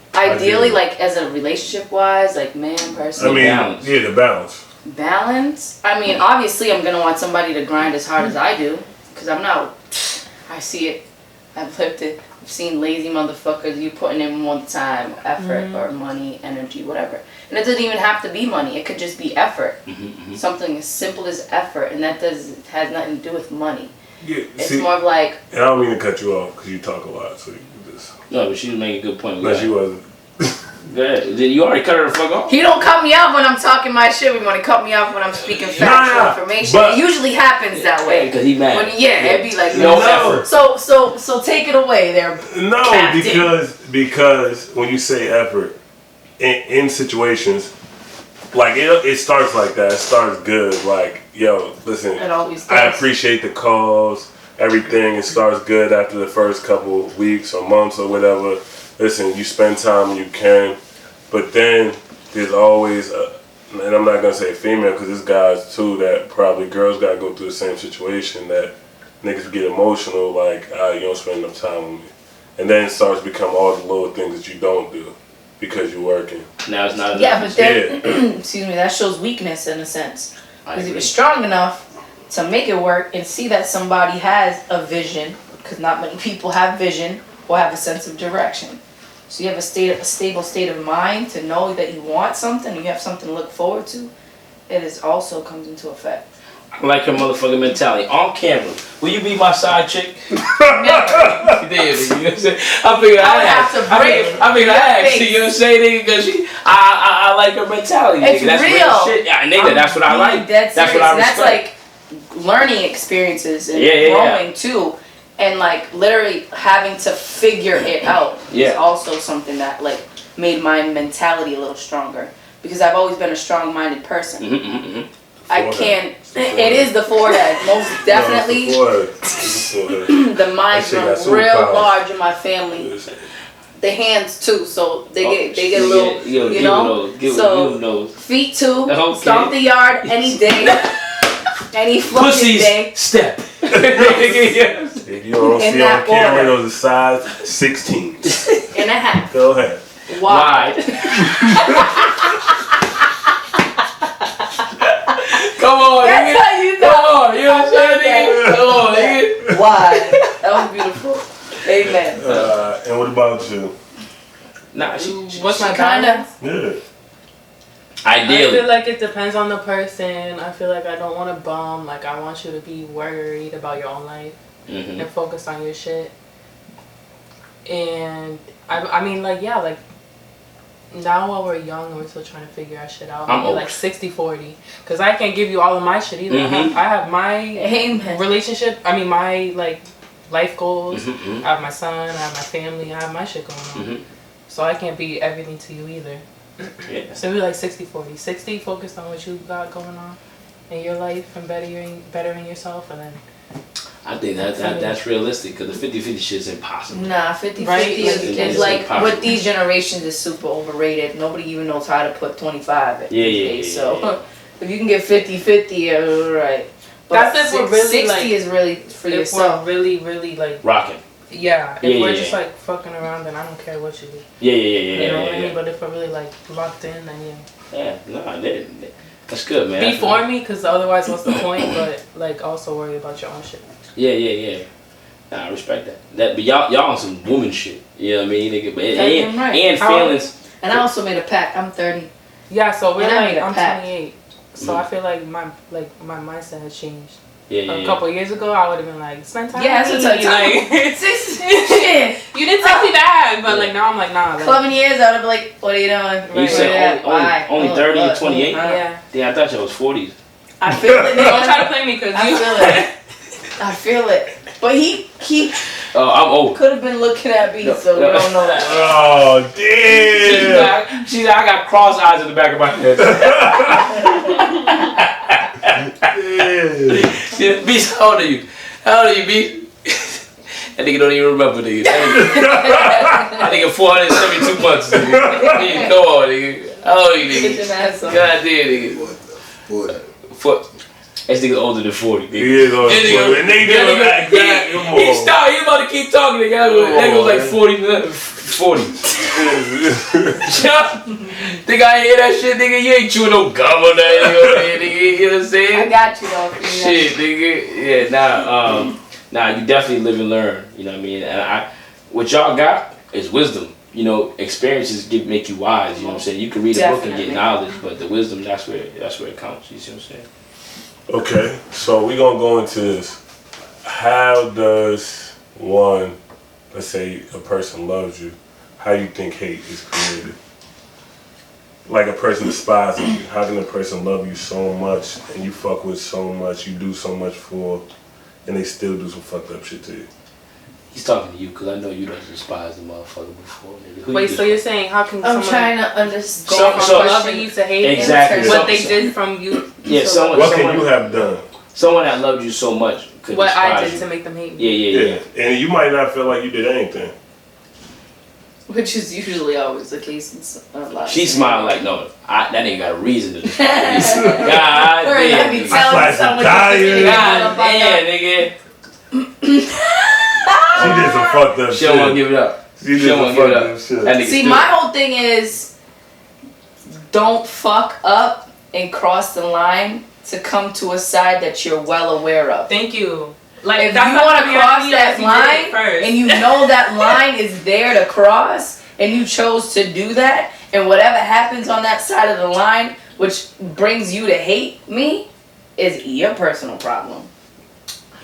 like as a relationship wise, like man, person. I mean, balance. Yeah, the balance. Balance? I mean, obviously I'm going to want somebody to grind as hard as I do. Because I'm not, I see it. I've lived it. I've seen lazy motherfuckers, you putting in more time, effort, or money, energy, whatever. And it doesn't even have to be money. It could just be effort. Something as simple as effort. And that has nothing to do with money. Yeah, it's more of like... And I don't mean to cut you off because you talk a lot, so you can just... No, but she was making a good point. No, she wasn't. Go ahead. You already cut her the fuck off. He don't cut me off when I'm talking my shit. We want to cut me off when I'm speaking factual information. It usually happens that way. Because he mad. It'd be like no effort. So take it away there. No, Captain. because when you say effort in situations, like it starts like that. It starts good. Like, yo, listen, It always does. I appreciate the calls, everything. It starts good after the first couple weeks or months or whatever. Listen, you spend time when you can, but then there's always, and I'm not gonna say female because there's guys too that probably girls gotta go through the same situation that niggas get emotional like, you don't spend enough time with me, and then it starts to become all the little things that you don't do because you're working. Now it's not enough. Yeah, but then, excuse me, that shows weakness in a sense. Because if you're strong enough to make it work and see that somebody has a vision, because not many people have vision or have a sense of direction. So you have a stable state of mind to know that you want something and you have something to look forward to. It is also comes into effect. I like her motherfucking mentality. On camera, will you be my side chick? Never. Damn, you know what I'm saying? I figured I asked. I figured I asked. You know what I'm saying, nigga? Because I like her mentality. It's nigga. That's real. Real shit. Yeah, nigga, that's what I like. That's what I respect. That's like learning experiences and growing too. And like literally having to figure it out is also something that like made my mentality a little stronger. Because I've always been a strong-minded person. I can't. It is the forehead, most definitely. The mind's real large in my family. The hands too, so they get a little, you know. Feet too. Okay. Stomp the yard any day, any fucking Pussies day. Step. If you don't see on camera, those are size 16 and a half. Go ahead. Wide. Come on, That's nigga. how you know. Come on, you know what I'm saying, nigga? Come on, nigga. Wide. That was beautiful. Amen. And what about you? Nah, what's my kinda? Yeah. Ideally. I feel like it depends on the person. I feel like I don't want to bum. Like, I want you to be worried about your own life and focus on your shit. And I mean, like, yeah, like, now while we're young and we're still trying to figure our shit out, maybe like 60-40. Because I can't give you all of my shit either. I have my relationship, my, like, life goals. I have my son, I have my family, I have my shit going on. So I can't be everything to you either. So maybe like 60-40. 60 focused on what you got going on in your life and bettering yourself, and then I think that's realistic because the 50-50 shit is impossible. Nah, 50-50 is like with these generations is super overrated. Nobody even knows how to put 25 in. So if you can get 50-50, alright. But that's if we're really 60 like, is really for if yourself. We're really like rocking. Yeah, if we're just like fucking around, then I don't care what you do. You know what I mean? But if we're really like locked in, then that's good, man. Be for me, because otherwise, what's the point? But like, also worry about your own shit. Yeah. Nah, I respect that. But y'all on some woman shit. You know what I mean? Nigga, Right. and feelings. And I also made a pact. I'm 30. Yeah, so we're And I like, made a I'm pact. 28. So I feel like my mindset has changed. Yeah. A couple years ago, I would have been like, spend time Yeah, with that's me. what I'm Like, Shit. you didn't text me back, but like now I'm like, nah. Like, 11 years, I would be like, what are you doing? You said only 30 and 28? yeah. Yeah, I thought you was 40s. I feel it. Don't try to play me because I you. feel it. I feel it. But he Oh, I'm old. could have been looking at me, so we don't know that. Oh, damn. She's like, I got cross eyes in the back of my head. Yeah. B, how old are you? How old are you, B? That nigga don't even remember, nigga. That nigga 472 months, nigga. Come on, nigga. How old are you, Get nigga? your ass up. God damn, nigga. 40. This nigga older than 40, nigga. He is older than 40. And they that do nigga- act back. Come He on. stopped. He about to keep talking, nigga. That was like 40. Think I ain't hear that shit, nigga? You ain't chewing no gum on that, nigga. You know what I'm saying? I got you, though. Shit, nigga. Yeah, nah, you definitely live and learn. You know what I mean? And what y'all got is wisdom. You know, experiences make you wise. You know what I'm saying? You can read a book and get knowledge, but the wisdom, that's where it counts. You see what I'm saying? Okay, so we're going to go into this. How does one, let's say a person loves you, how you think hate is created? Like a person despises you. How can a person love you so much and you fuck with so much, you do so much for, and they still do some fucked up shit to you? He's talking to you because I know you done despised the motherfucker before, nigga. Who Wait, you so you're saying how can I'm someone trying to understand. So- from so- loving you to hate Exactly. what they did from you? Yeah, to someone- What can you have done? Someone that loved you so much could what I despise did you. to make them hate me. Yeah. And you might not feel like you did anything. Which is usually always the case in a lot. She smiled like, no, that nigga got a reason to despise me. God Or let damn, me nigga. tell Flash you someone. tires. God damn, nigga. She did some fucked up She don't want to shit. give it up. She did She don't some want to give it fucked up. up shit. That nigga See, still- my whole thing is don't fuck up and cross the line to come to a side that you're well aware of. Thank you. Like If that's you not want to gonna be cross on me that unless you did it line first. and you know that line is there to cross and you chose to do that, and whatever happens on that side of the line, which brings you to hate me, is your personal problem.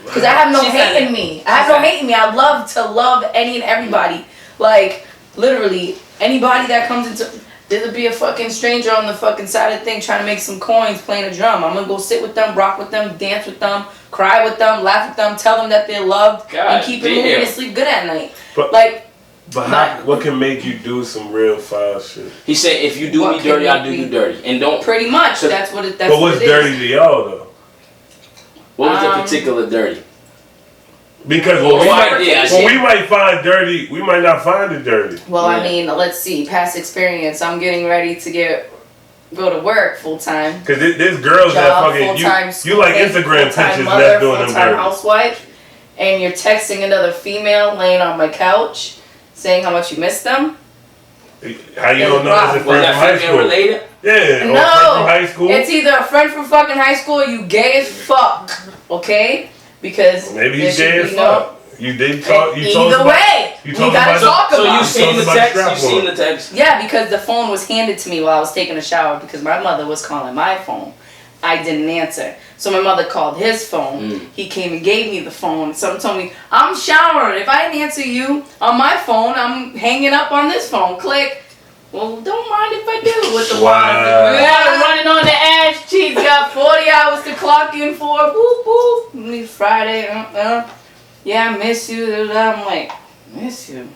Because I have no She said hate it. in me. I have no hate in me. I love to love any and everybody. Like, literally, anybody that comes into... There'll be a fucking stranger on the fucking side of the thing trying to make some coins playing a drum. I'm gonna go sit with them, rock with them, dance with them, cry with them, laugh with them, tell them that they're loved, God and keep it moving damn. and sleep good at night. But- Like, But what can make you do some real foul shit? He said, if you do What me dirty, can I'll do make you me- dirty. And don't... pretty much, So- that's what it But what's is. dirty to y'all though? What was the particular dirty? Because Well, what Fabrication. we might find dirty, we might not find it dirty. Well, Yeah. I mean, let's see, past experience. I'm getting ready to go to work full time. Cause there's girls that Job, fucking full-time you like Instagram full-time pictures mother, that's doing them full-time dirty. housewife, and you're texting another female laying on my couch, saying how much you miss them. How you don't know that's a Was friend from that high female school? related? Yeah, or a friend No, from high school. it's either a friend from fucking high school or you gay as fuck, okay? Because Maybe there you should gay be as no- fuck. You did talk. You told Either about, way, you we told gotta about- talk So about you it. seen the Talking about text? You strap seen on. the text? Yeah, because the phone was handed to me while I was taking a shower because my mother was calling my phone. I didn't answer. So my mother called his phone. He came and gave me the phone. Someone told me, I'm showering. If I didn't answer you on my phone, I'm hanging up on this phone. Click. Well, don't mind if I do with the Wow. We got it running on the ass cheeks. Got 40 hours to clock in for. Boop, boop. It's Friday. Yeah, I miss you. I'm like, miss you?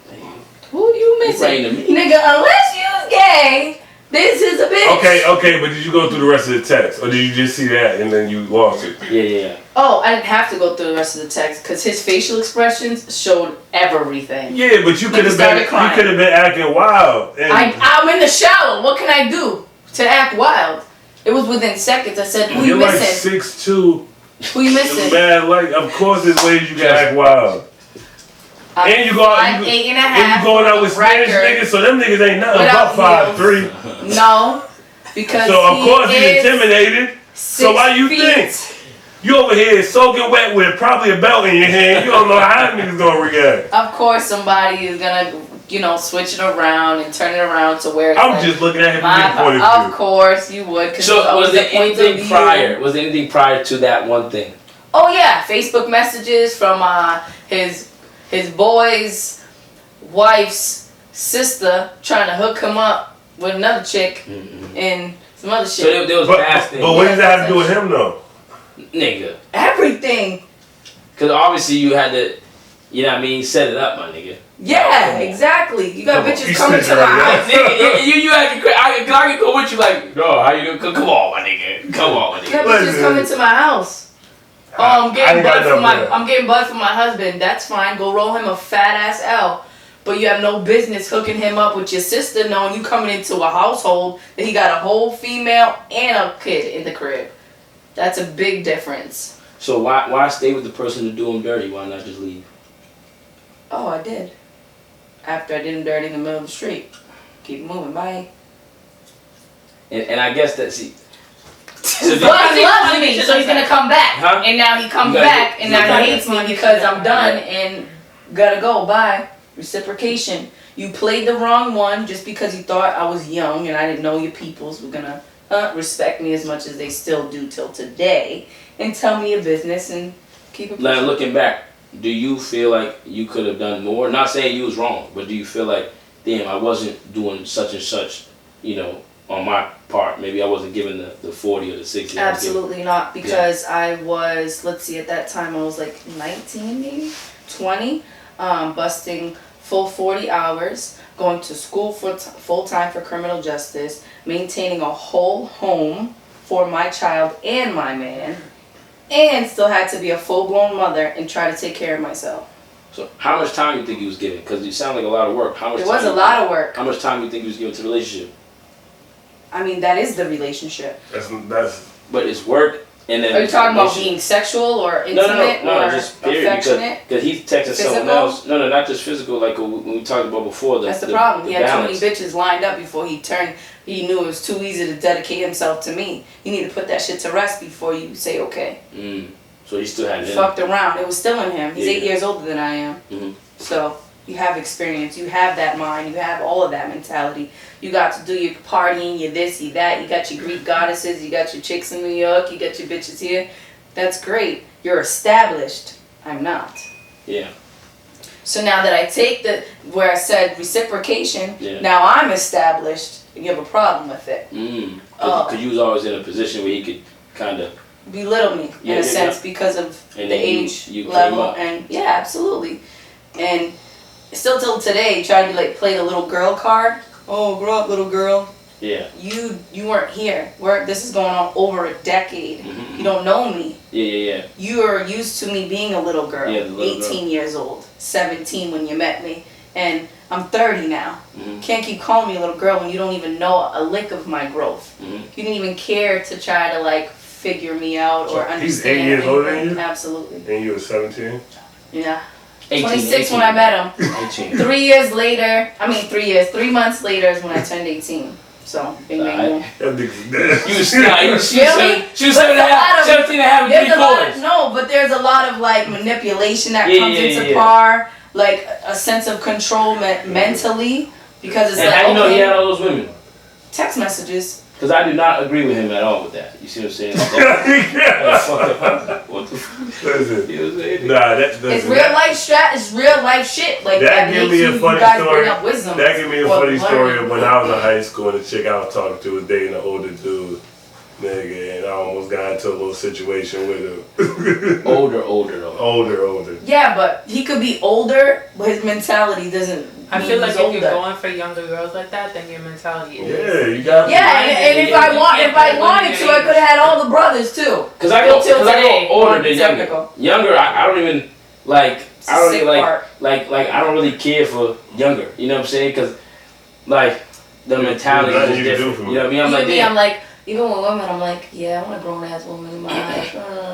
Who you missing? Right to me. Nigga, unless you's gay, this is a bitch. Okay, but did you go through the rest of the text, or did you just see that and then you lost it? Yeah. Oh, I didn't have to go through the rest of the text because his facial expressions showed everything. Yeah, but you could have started been crying. acting wild. And I'm in the shower. What can I do to act wild? It was within seconds. I said, who you you're like missing? 6'2". Who you missing? Man, like of course there's ways you can act wild. And you go out, I'm you, 8.5. and you going out with Spanish record. niggas, so them niggas ain't nothing Without about heels. 5'3". No, because So of course he he's is intimidated. So why you 6 think? feet. You over here soaking wet with probably a belt in your hand. You don't know how niggas gonna react. Of course, somebody is gonna, switch it around and turn it around to where it's I'm just looking at him from your point of Of view. course, you would. So was there anything prior? Was there anything prior to that one thing? Oh yeah, Facebook messages from his boy's wife's sister trying to hook him up with another chick and some other shit. So there was past things. But what does that have to do with him though? Nigga. Everything. Because obviously you had to, set it up, my nigga. Yeah, exactly. You got bitches coming to said my that, house. Nigga, you had to, I can go with you like, no, how you doing? Come on, my nigga. Come on, my You got nigga. bitches coming to my house. Oh, I'm getting butt from my husband. That's fine. Go roll him a fat ass L. But you have no business hooking him up with your sister, knowing you coming into a household that he got a whole female and a kid in the crib. That's a big difference. So why stay with the person to do him dirty? Why not just leave? Oh, I did. After I did him dirty in the middle of the street. Keep moving, bye. And I guess that, see. So he loves me, so he's gonna come back. Huh? And now he comes back, and now he hates me because I'm done and gotta go. Bye. Reciprocation. You played the wrong one just because you thought I was young and I didn't know your peoples were gonna respect me as much as they still do till today, and tell me your business and keep it. Now looking back, do you feel like you could have done more? Not saying you was wrong, but do you feel like, damn, I wasn't doing such and such, on my part? Maybe I wasn't giving the 40 or the 60. Absolutely not, because I was, let's see, at that time I was like 19 maybe, 20, busting full 40 hours, going to school full time for criminal justice, maintaining a whole home for my child and my man, and still had to be a full-blown mother and try to take care of myself. So how much time do you think he was giving? Because you sound like a lot of work. It was a lot of work. How much time do you think he was giving to the relationship? I mean, that is the relationship. That's. But it's work, and then. Are you talking about being sexual or intimate no, or just period, affectionate? Because he texted Physical? someone else. No, not just physical. Like when we talked about before. That's the problem. He had balance. too many bitches lined up before he turned. He knew it was too easy to dedicate himself to me. You need to put that shit to rest before you say okay. So he still had it. Fucked around. It was still in him. He's 8 Yeah. years older than I am. So you have experience. You have that mind. You have all of that mentality. You got to do your partying, your this, your that. You got your Greek goddesses. You got your chicks in New York. You got your bitches here. That's great. You're established. I'm not. Yeah. So now that I take where I said reciprocation, Yeah. now I'm established, and you have a problem with it. Because you was always in a position where he could kind of Belittle me in a sense because of and the then age you level, came up. and yeah, absolutely. And still till today, trying to like play the little girl card. Oh, grow up, little girl. Yeah. You weren't here. This is going on over a decade. You don't know me. Yeah. You are used to me being a little girl. Yeah, the little 18 years old, 17 when you met me, and I'm 30 now. Can't keep calling me a little girl when you don't even know a lick of my growth. You didn't even care to try to like figure me out or understand. He's 8 years older than you? Absolutely. And you were 17? Yeah. 18, 26 when I met him. 18. 3 years later, 3 months later is when I turned 18. So, bing, bing, boom. That nigga's dead. You was 17 There's and a half, there's a lot, 3/4. no, but there's a lot of like manipulation that comes into yeah. par, like a sense of control mentally, because it's And like, how you know okay, he had all those women? text messages. Because I do not agree with him at all with that. You see what I'm saying? What the fuck? Listen, You know what I'm saying? nah, It's real life it's real life shit. Like that that give makes me a you funny guys story. bring up wisdom. That give me a or funny story learning. of when I was in high school. The chick I was talking to was dating an older dude, nigga, and I almost got into a little situation with him. Older though. Older. Yeah, but he could be older, but his mentality doesn't. I feel like he's if older. you're going for younger girls like that, then your mentality is. Yeah, you got. Yeah, and if I wanted to, I could have had all the brothers too. Because I go older than younger. Younger, I don't even like. I don't even like I don't really care for younger. You know what I'm saying? Because like the mentality is just different. You know what I mean? I'm like, even with women, I'm like, yeah, I want a grown ass woman in my life.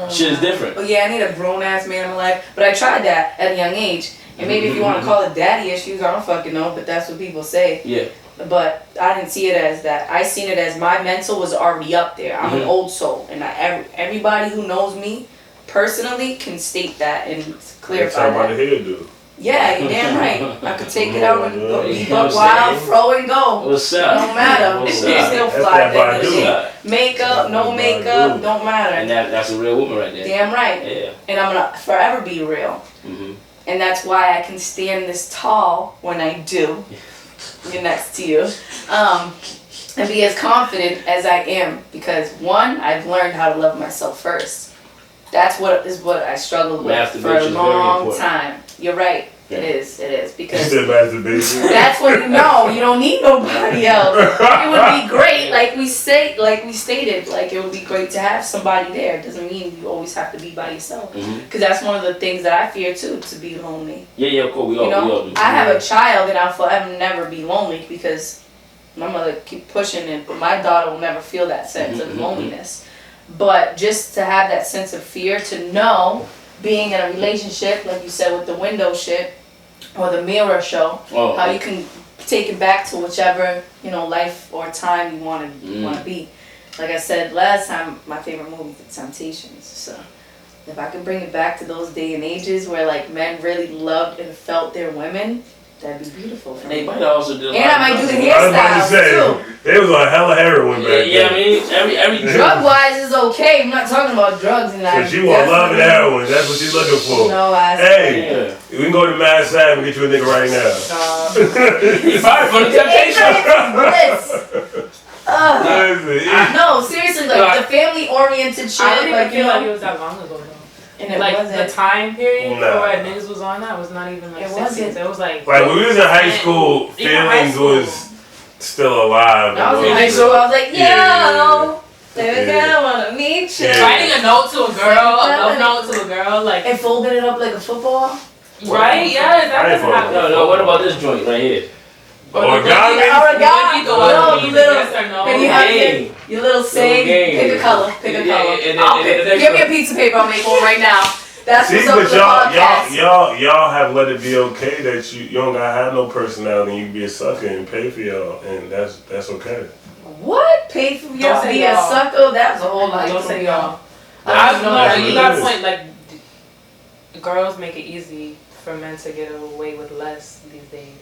Shit is different. But yeah, I need a grown ass man in my life. But I tried that at a young age. And maybe if you want to call it daddy issues, I don't fucking know, but that's what people say. Yeah. But I didn't see it as that. I seen it as my mental was already up there. I'm an old soul. And everybody who knows me personally can state that and clarify Talk about that. the hairdo. Yeah, you're damn right. I could take it out and go You be know what buck I'm wild, saying? throw and go. What's up? Don't matter. What's It's up? still That's fly that at the end of the Badu. day. Makeup, no makeup, don't matter. And that's a real woman right there. Damn right. Yeah. And I'm gonna forever be real. Mm-hmm. And that's why I can stand this tall when I do. You're next to you. And be as confident as I am. Because one, I've learned how to love myself first. That's what I struggled with for a Masturbation is very long important. time. You're right. Yeah. It is. Because Still masturbation. that's when you know you don't need nobody else. It would be great, like we stated, like it would be great to have somebody there. It doesn't mean you always have to be by yourself. Because that's one of the things that I fear too, to be lonely. Yeah, of course, we all You know, do. I have a child and I'll forever never be lonely because my mother keep pushing it, but my daughter will never feel that sense of loneliness. But just to have that sense of fear, to know being in a relationship, like you said with the window shit or the mirror show, how you can take it back to whichever life or time you want to be. Like I said last time, my favorite movie is The Temptations. So if I could bring it back to those day and ages where like men really loved and felt their women, that'd be beautiful for They me. might also do. And I might do the I was about to hairstyles say, too. it was a hella heroin back Yeah, I then. mean, every Drug wise is okay. I'm not talking about drugs and that. Cause you want love and heroin. That's what she's looking for. No, I Hey, we can go to Mass Ave and get you a nigga right now. You fired from the Temptations. No, seriously, like the family oriented shit. I don't even like feel like it was that long ago though. And it Like wasn't. the time period Nah. where niggas was on that was not even like It 60s. wasn't. It was like Like when we was in high school, Even high feelings school. was still alive. I was in You high think school. so? I was like, yo, Yeah. baby girl, I wanna meet you. Yeah. writing a note to a girl, a love note to a girl, like And folding it up like a football. right? Yeah, I that ain't doesn't happen. No. What about this joint right here? Origami? Origami. Go No, on, you little. yes or no. And you have Game. your little saying. game. Pick a color. Pick a Yeah, color. and then- I'll and then pick. the next Give me a one. piece of paper. I'll make one right now. That's See, what's up but with the podcast. y'all have let it be okay that you don't gotta have no personality and you can be a sucker and pay for y'all, and that's okay. What? Pay for your Don't say be a y'all. sucker? That was a whole lot. Don't say y'all. I don't No, know. that's you what got it a is. point. Like girls make it easy for men to get away with less these days.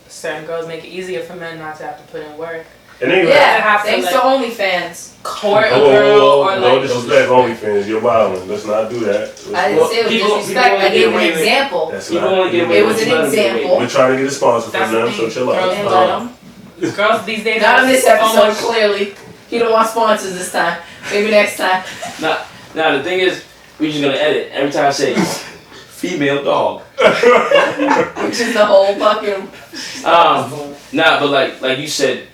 Certain girls make it easier for men not to have to put in work. And then Yeah, have to, thanks like- to OnlyFans. Court a girl or no like disrespect OnlyFans, you're wilding. Let's not do that. I didn't say it was People- disrespect. people I gave an wanna get away with- example. That's People not. want to get away It with was an let 'em get away with example. We're trying to get a sponsor That's from the them, thing. so chill out. Girls And love let them. 'em. Girls these days Not on this have so episode, much- clearly. He don't want sponsors this time. Maybe next time. Now the thing is, we just gonna edit every time I say female dog. Which is the whole fucking. But like you said,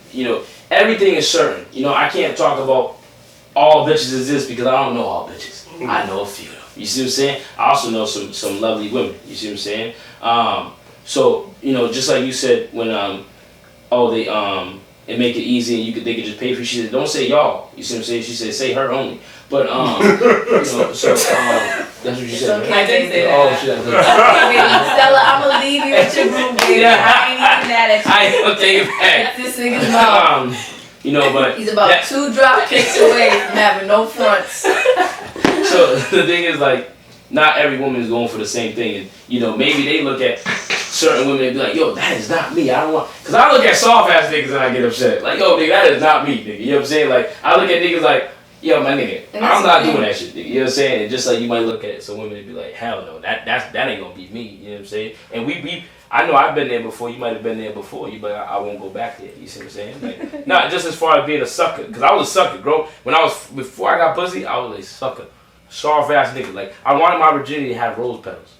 everything is certain. I can't talk about all bitches is this because I don't know all bitches. I know a few. You see what I'm saying? I also know some lovely women. You see what I'm saying? So just like you said when it make it easy and they could just pay for it. She said, don't say y'all. You see what I'm saying? She said, say her only. But so that's what you said. okay. Right? I did say Oh that. shit. Stella, I'm gonna leave you with your group, baby. I ain't even mad at you. I ain't gonna take it back. This nigga's mouth. But He's about 2 drop kicks away from having no fronts. So the thing is, like, not every woman is going for the same thing, and maybe they look at certain women and be like, yo, that is not me. I don't want, cause I look at soft ass niggas and I get upset. Like, yo, nigga, that is not me, nigga. You know what I'm saying? Like, I look at niggas like, yo, my nigga, And that's I'm not the thing. doing that shit, nigga. You know what I'm saying? And just like you might look at some women and be like, hell no, that ain't gonna be me. You know what I'm saying? And I know I've been there before. You might have been there before. But I won't go back there. You see what I'm saying? Like, not just as far as being a sucker, cause I was a sucker, bro. Before I got pussy, I was a sucker, soft ass nigga. Like, I wanted my virginity to have rose petals.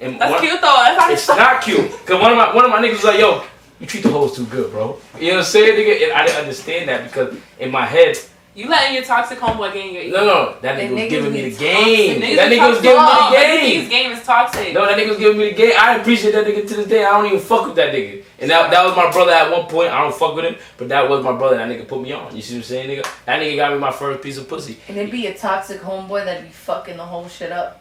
And That's cute though. it's not cute. Cause one of my niggas was like, yo, you treat the hoes too good, bro. You know what I'm saying, nigga? And I didn't understand that because in my head, You letting your toxic homeboy get in your ear. no, that nigga was niggas giving me be the game. Niggas That be nigga was toxic. giving me Oh, the niggas game. game is toxic. No, that nigga was giving me the game. I appreciate that nigga to this day. I don't even fuck with that nigga. And that was my brother at one point. I don't fuck with him, but that was my brother. That nigga put me on. You see what I'm saying, nigga? That nigga got me my first piece of pussy. And it'd be a toxic homeboy that'd be fucking the whole shit up.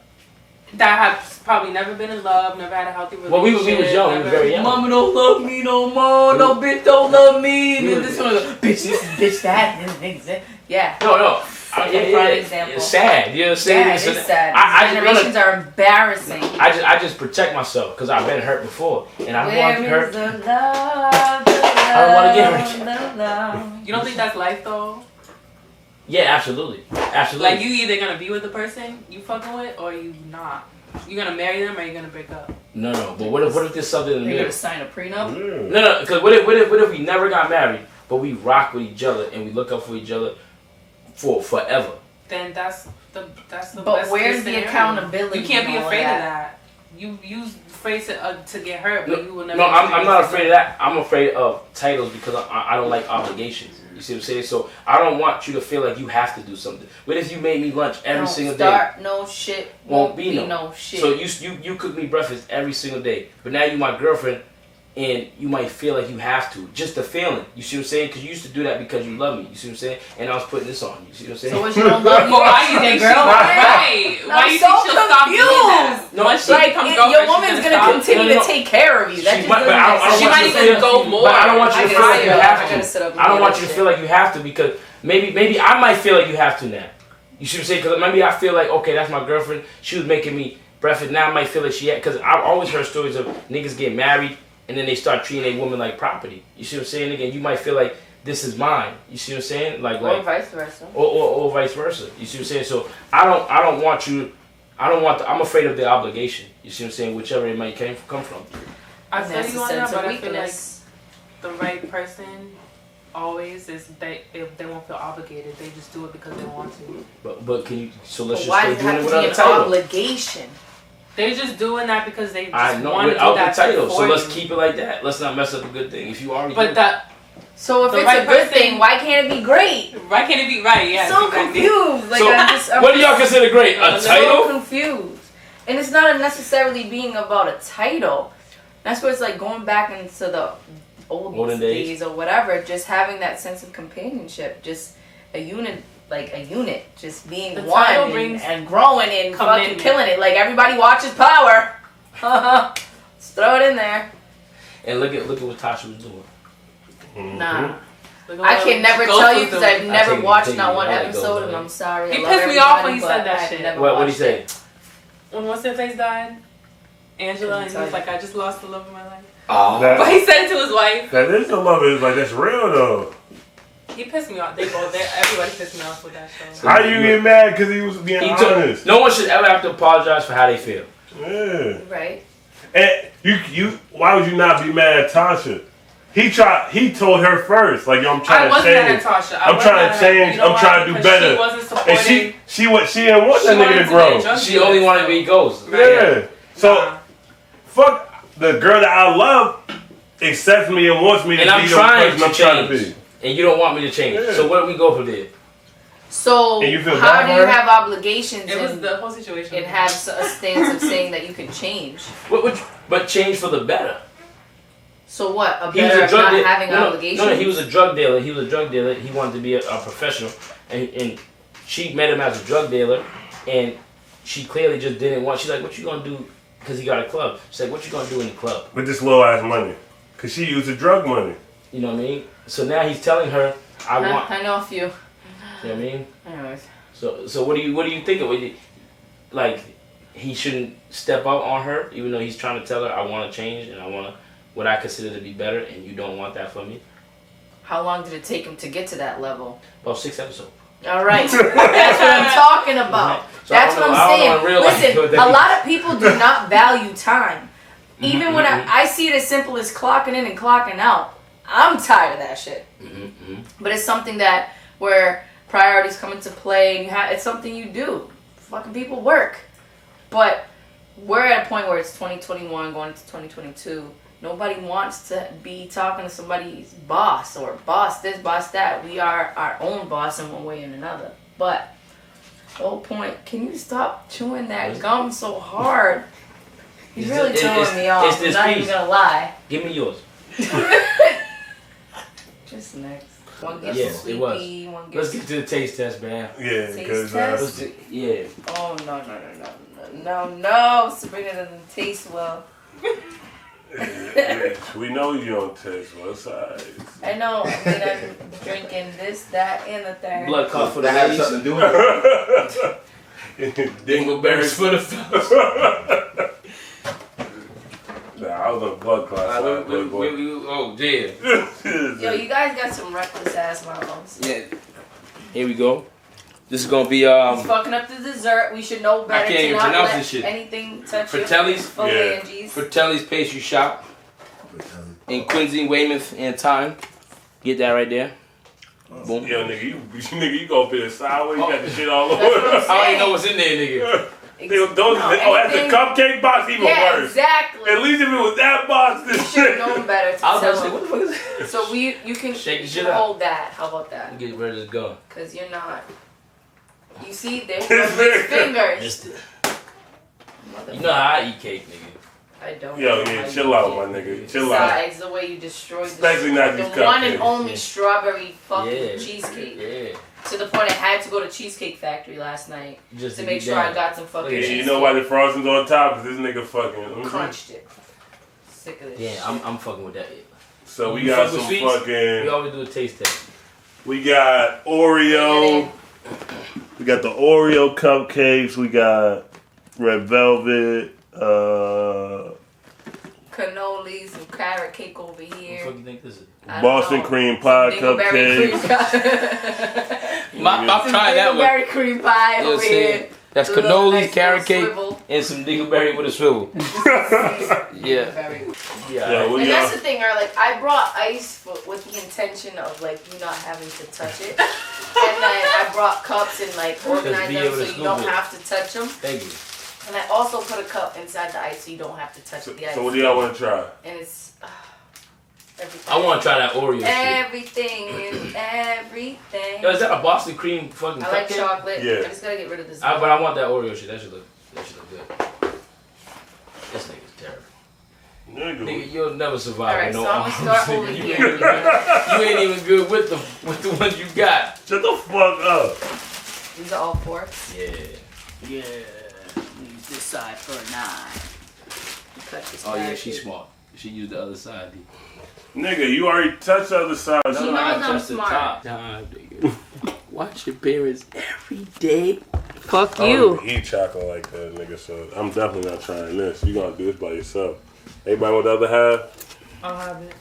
That have probably never been in love, never had a healthy relationship. Well, we was young. We was very young. Mama don't love me no more. No bitch don't love me. We And was- this one, bitch this, bitch that. And niggas that. Yeah. No. like a prime example. It's sad. You know what I'm saying? Yeah, it's sad. Generations are embarrassing. I just protect myself because I've been hurt before, and I don't want to hurt. I don't want to get hurt. You don't think that's life though? Yeah, absolutely. Absolutely. Like you either gonna be with the person you fucking with or you not. You gonna marry them or you gonna break up? No. But what if there's something in the You're middle? gonna sign a prenup? No. Because what if we never got married, but we rock with each other and we look up for each other for forever? Then that's the But best where's case the scenario. accountability? You can't be and all afraid of that. You afraid to get hurt, but you will never. No, I'm not afraid of that. I'm afraid of titles because I don't like obligations. You see what I'm saying? So I don't want you to feel like you have to do something. What if you made me lunch every single day? No shit. Won't be no shit. So you cook me breakfast every single day, but now you my girlfriend, and you might feel like you have to. Just the feeling. You see what I'm saying? Because you used to do that because you love me. You see what I'm saying? And I was putting this on you. You see what I'm saying? So what you don't love me? Why you think girl? Right. Why you think she'll stop doing that? No, Once she like becomes your woman's gonna continue to No. take care of you. That She just might- but doesn't make sense. She want might you to even feel- go more. But I don't want you to feel like you have to. I don't want you to feel like you have to because maybe I might feel like you have to now. You see what I'm saying? Because maybe I feel like, okay, that's my girlfriend. She was making me breakfast. Now I might feel like she had, because I've always heard stories of niggas get married and then they start treating a woman like property. You see what I'm saying? Again, you might feel like this is mine. You see what I'm saying? Or vice versa. Or vice versa. You see what I'm saying? So I don't want you. I'm afraid of the obligation. You see what I'm saying? Whichever it might come from. I feel That's you a on sense that, of but I feel like weakness. the right person always is that if they won't feel obligated, they just do it because they want to. But can you? So let's But why just does stay it doing have it to be without an a title. obligation? They're just doing that because they just I know want to do without the that title. So for let's you. keep it like that. Let's not mess up a good thing. If you already. But do it. that So if The it's right a good person- thing, why can't it be great? why can't it be right? Yeah. So exactly. confused. Like So, I'm what do y'all consider great? A so title? confused. And it's not necessarily being about a title. That's where it's like going back into the olden days or whatever. Just having that sense of companionship. Just a unit. Like a unit. Just being The one title brings and growing and fucking commitment. killing it. Like everybody watches Power. Let's throw it in there. And look at what Tasha was doing. Nah. Look at I what can never Ghost tell you was because doing. I've never take it, watched take not it. one I like episode, Ghost, and man. I'm sorry. He I love pissed me off when everybody, he but said that I've shit. never What watched did he say? it. When what's her face died, Angela, and he Couldn't was tell like, I just lost the love of my life. That, But he said it to his wife. that is the love. Is like that's real though. He pissed me off. Everybody pissed me off with that show. How you get mad because he was being honest? No one should ever have to apologize for how they feel. Yeah. Right. And you why would you not be mad at Tasha? He told her first, like, yo, I'm I trying to wasn't mad change. at Tasha. I'm trying to change. I'm trying to do better. She wasn't And supporting. she didn't want that nigga to grow. She only wanted to be Ghost. Yeah. So fuck the girl that I love accepts me and wants me to And be I'm the trying person to I'm trying to change. be. And you don't want me to change. Yeah. So where do we go from there? So And you feel how bad do for you her? have obligations It was and, the whole situation. and have a stance of saying that you can change? But change for the better. So what? A He was better a of drug not dealer. having No, obligations? he was a drug dealer. He wanted to be a professional, and she met him as a drug dealer, and she clearly just didn't want. She's like, "What you gonna do?" Because he got a club. She's like, "What you gonna do in the club?" With this low ass money, cause she used the drug money. You know what I mean? So now he's telling her, "I want." I know a few. You know what I mean? Anyways. So what do you think of it? Like, he shouldn't step out on her, even though he's trying to tell her, "I want to change and I want to what I consider to be better, and you don't want that for me." How long did it take him to get to that level? About 6 episodes. All right. That's what I'm talking about. So That's what I'm saying. in real life Listen, what that a means. lot of people do not value time. Even when I see it as simple as clocking in and clocking out. I'm tired of that shit. But it's something that where priorities come into play. And it's something you do. Fucking people work. But we're at a point where it's 2021 going into 2022. Nobody wants to be talking to somebody's boss or boss this, boss that. We are our own boss in one way and another. But the whole point, can you stop chewing that gum so hard? He's really throwing me off. I'm not even gonna lie. Give me yours. Just next. One gets Yes, sleepy, it was. one Let's gets... get to the taste test, man. Yeah, Taste because test? Yeah. Oh, no. Sabrina doesn't taste well. We know you don't taste what size. I know. I mean, I'm drinking this, that, and the third. Blood clot for the That has ladies. something to do with it. Dingleberries for the fellas. Nah, I was on blood clot side, boy. Oh, yeah. Yo, you guys got some reckless ass mouths. Yeah. Here we go. This is gonna be He's fucking up the dessert. We should know better I can't to even not pronounce let this shit. anything touch Fratelli's? your Yeah. phalanges. Fratelli's Pastry Shop in Quincy, Weymouth, and Time. Get that right there. Boom. Yo, nigga, you go fit it sideways. You got the shit all over. That's what I'm I don't even saying. know what's in there, nigga. That's the anything- cupcake box, even Yeah, worse. exactly. At least if it was that box, You this should shit. have known better to I was tell gonna say, him. what the fuck is this? So you can Shake the shit hold that. How about that? Get ready to go. Because you're not. You see, there's no big fingers. Just you know how I eat cake, nigga. I don't. Yo, know yeah, how chill you out, eat my it. nigga. Chill out. Besides the way you destroyed Especially not the these one and cupcakes. only Yeah. strawberry fucking Yeah. cheesecake. Yeah. To the point I had to go to Cheesecake Factory last night Just to make sure I got some fucking Yeah, cheesecake. you know why the frosting's on top? Because this nigga fucking Crunched it. Sick of this shit. Yeah, I'm fucking with that. So we You got fuck with some sweets? fucking. We always do a taste test. We got Oreo. We got the Oreo cupcakes. We got red velvet. Cannolis and carrot cake over What the here. fuck you think this is? I don't Boston know. cream pie Dingleberry cream cupcakes. pie. I'm trying that one. Dingleberry cream pie You know what over I'm saying? here. That's The little cannolis, nice carrot little cake, swivel. and some dingleberry with a swivel. Yeah. Dingleberry. Yeah. Yeah, we And got. that's the thing, like I brought ice with the intention of like you not having to touch it, and then I brought cups and like organized be them able so to you scoop don't it. have to touch them. Thank you. And I also put a cup inside the ice so you don't have to touch the ice. So what do y'all want to try? And it's everything. I want to try that Oreo shit. Everything is everything. Yo, is that a Boston cream fucking I like cupcake? chocolate. Yeah. I just gotta get rid of this. But I want that Oreo shit. That should look good. This nigga's terrible. Nigga. Nigga, you'll never survive Alright, with no so I'ma arms. start nigga. over You here. ain't even good with the ones you got. Shut the fuck up. These are all forks. Yeah. Yeah. Use this side for a knife. You cut this Oh yeah, back she's here. smart. She used the other side. Nigga, you already touched the other side. She knows I I'm touched the smart. top. Nah, nigga. Watch your parents every day. Fuck I don't even eat chocolate like that, nigga. So I'm definitely not trying this. You gonna do this by yourself. Everybody want the other half? I'll have it.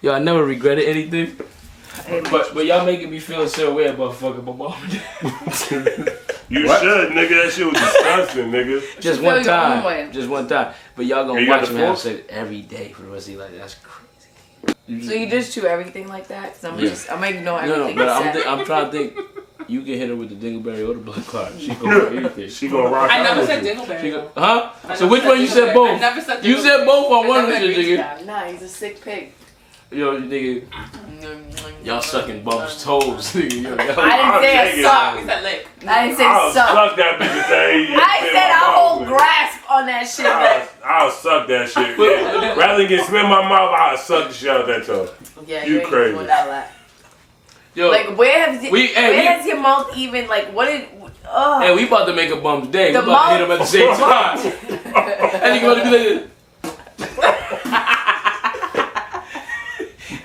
Yo, I never regretted anything. Hey, man. But y'all making me feel so weird about fucking my mom. You What? should, nigga. That shit was disgusting, nigga. Just feel one your own time. way. Just one time. But y'all Yeah, gonna you got watch the me have fork? sex every day for the rest of your life. That's crazy. So you just chew everything like that? Cause I'm Yeah. I'm gonna ignore No, everything. but you said. I'm trying to think. You can hit her with the dingleberry or the blood clot. She gonna do anything. She gonna rock I out never with said you. dingleberry. She though. huh? I So never which said one you said dingleberry. both? I never said You said dingleberry. both on I one of never the agreed to nigga. that. Nah, he's a sick pig. Yo, nigga, y'all sucking bumps toes, nigga. Yo, I didn't say I'll I take it. suck. He said lick. I didn't say I'll suck. suck that bitch and say, I said I hold grasp on that shit. Like, I'll suck that shit. Yeah. Rather than get spit in my mouth, I'll suck the shit out of that toe. yeah, You ain't crazy. doing that lot. Yo, Like where has we your mouth even like what did? hey, we about to make a bump day. The We about to hit him at the same time. And you gonna be like,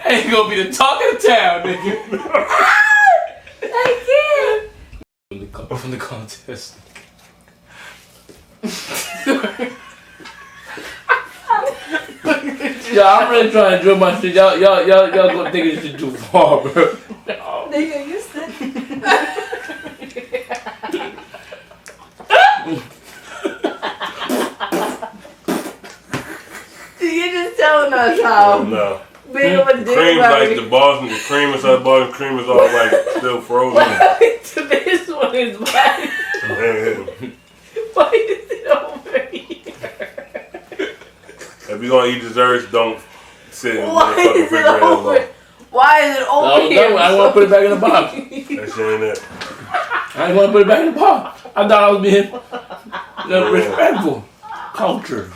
ain't gonna be the talk of the town, nigga. I can't. From the contest. Yeah, I'm really trying to drill my shit. Y'all gonna think this shit too far, bro. Nigga, you said. You're just telling us how No. big of a dick Cream's like about the Boston, the cream inside Boston cream is all like still frozen. This one is black. Why is it over here? If you gonna eat desserts, don't sit in the Why motherfucking is it refrigerator over? alone. Why is it over here? I want to put it back in the box. That shit ain't it. I didn't want to put it back in the box. I thought I was being respectful. Culture.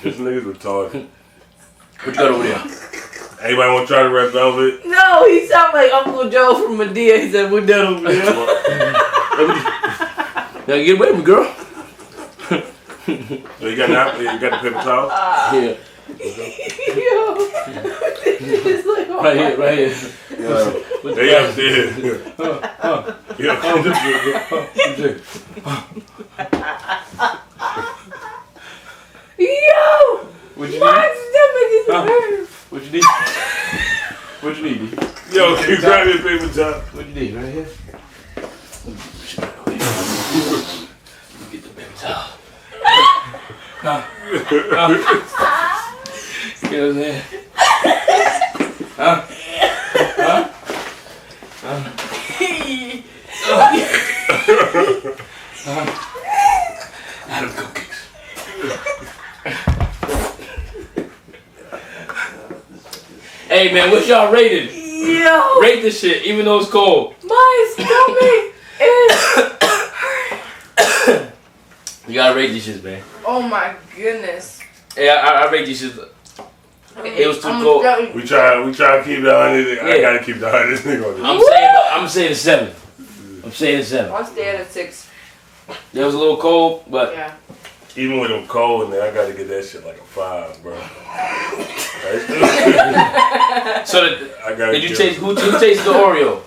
This nigga's retarded. What you got over there? Anybody want to try the red velvet? No, he sounded like Uncle Joe from Medea. He said, "We're done over there." Yeah, get away from me, girl. You got the paper towel? Yeah. Right here, right here. Yeah. They upstairs. Yeah. Yo! What you My need? stomach is hurt. What you need? What you need? Yo, can you grab me a paper towel? What you need? Right here. Get the paper towel. You know what I'm saying? Huh? Adam cupcakes. Hey man, what's y'all rated? Yo! Rate this shit, even though it's cold. My stomach is You gotta rate these shits, man. Oh my goodness. Hey, I rate these shits. It was too cold. We try to keep the 100. I gotta keep the 100 nigga on this. I'm saying a 7. I'm saying a 7. I'll stay at a 6. It was a little cold, but Yeah. Even with them cold in there, I gotta get that shit like a 5, bro. so did you taste? Who tasted the Oreo?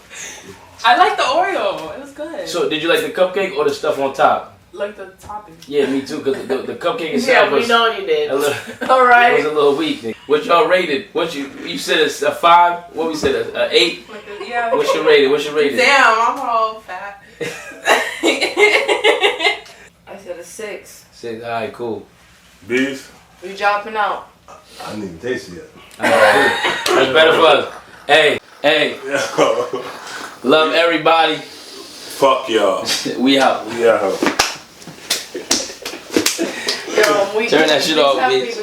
I like the Oreo. It was good. So did you like the cupcake or the stuff on top? Like the topping. Yeah, me too. Cause the cupcake itself was know you did. a little, Alright. was a little weak. Nigga. What y'all rated? What you said it's a 5? What we said a 8? Yeah. What's your rating? What's your rating? Damn, I'm all fat. I said a 6. 6. All right, cool. Bees? We dropping out. I didn't even taste it yet. All right, cool. That's better for us. Hey, love everybody. Fuck y'all. We out. We out. Yo, we Turn that shit off, bitch.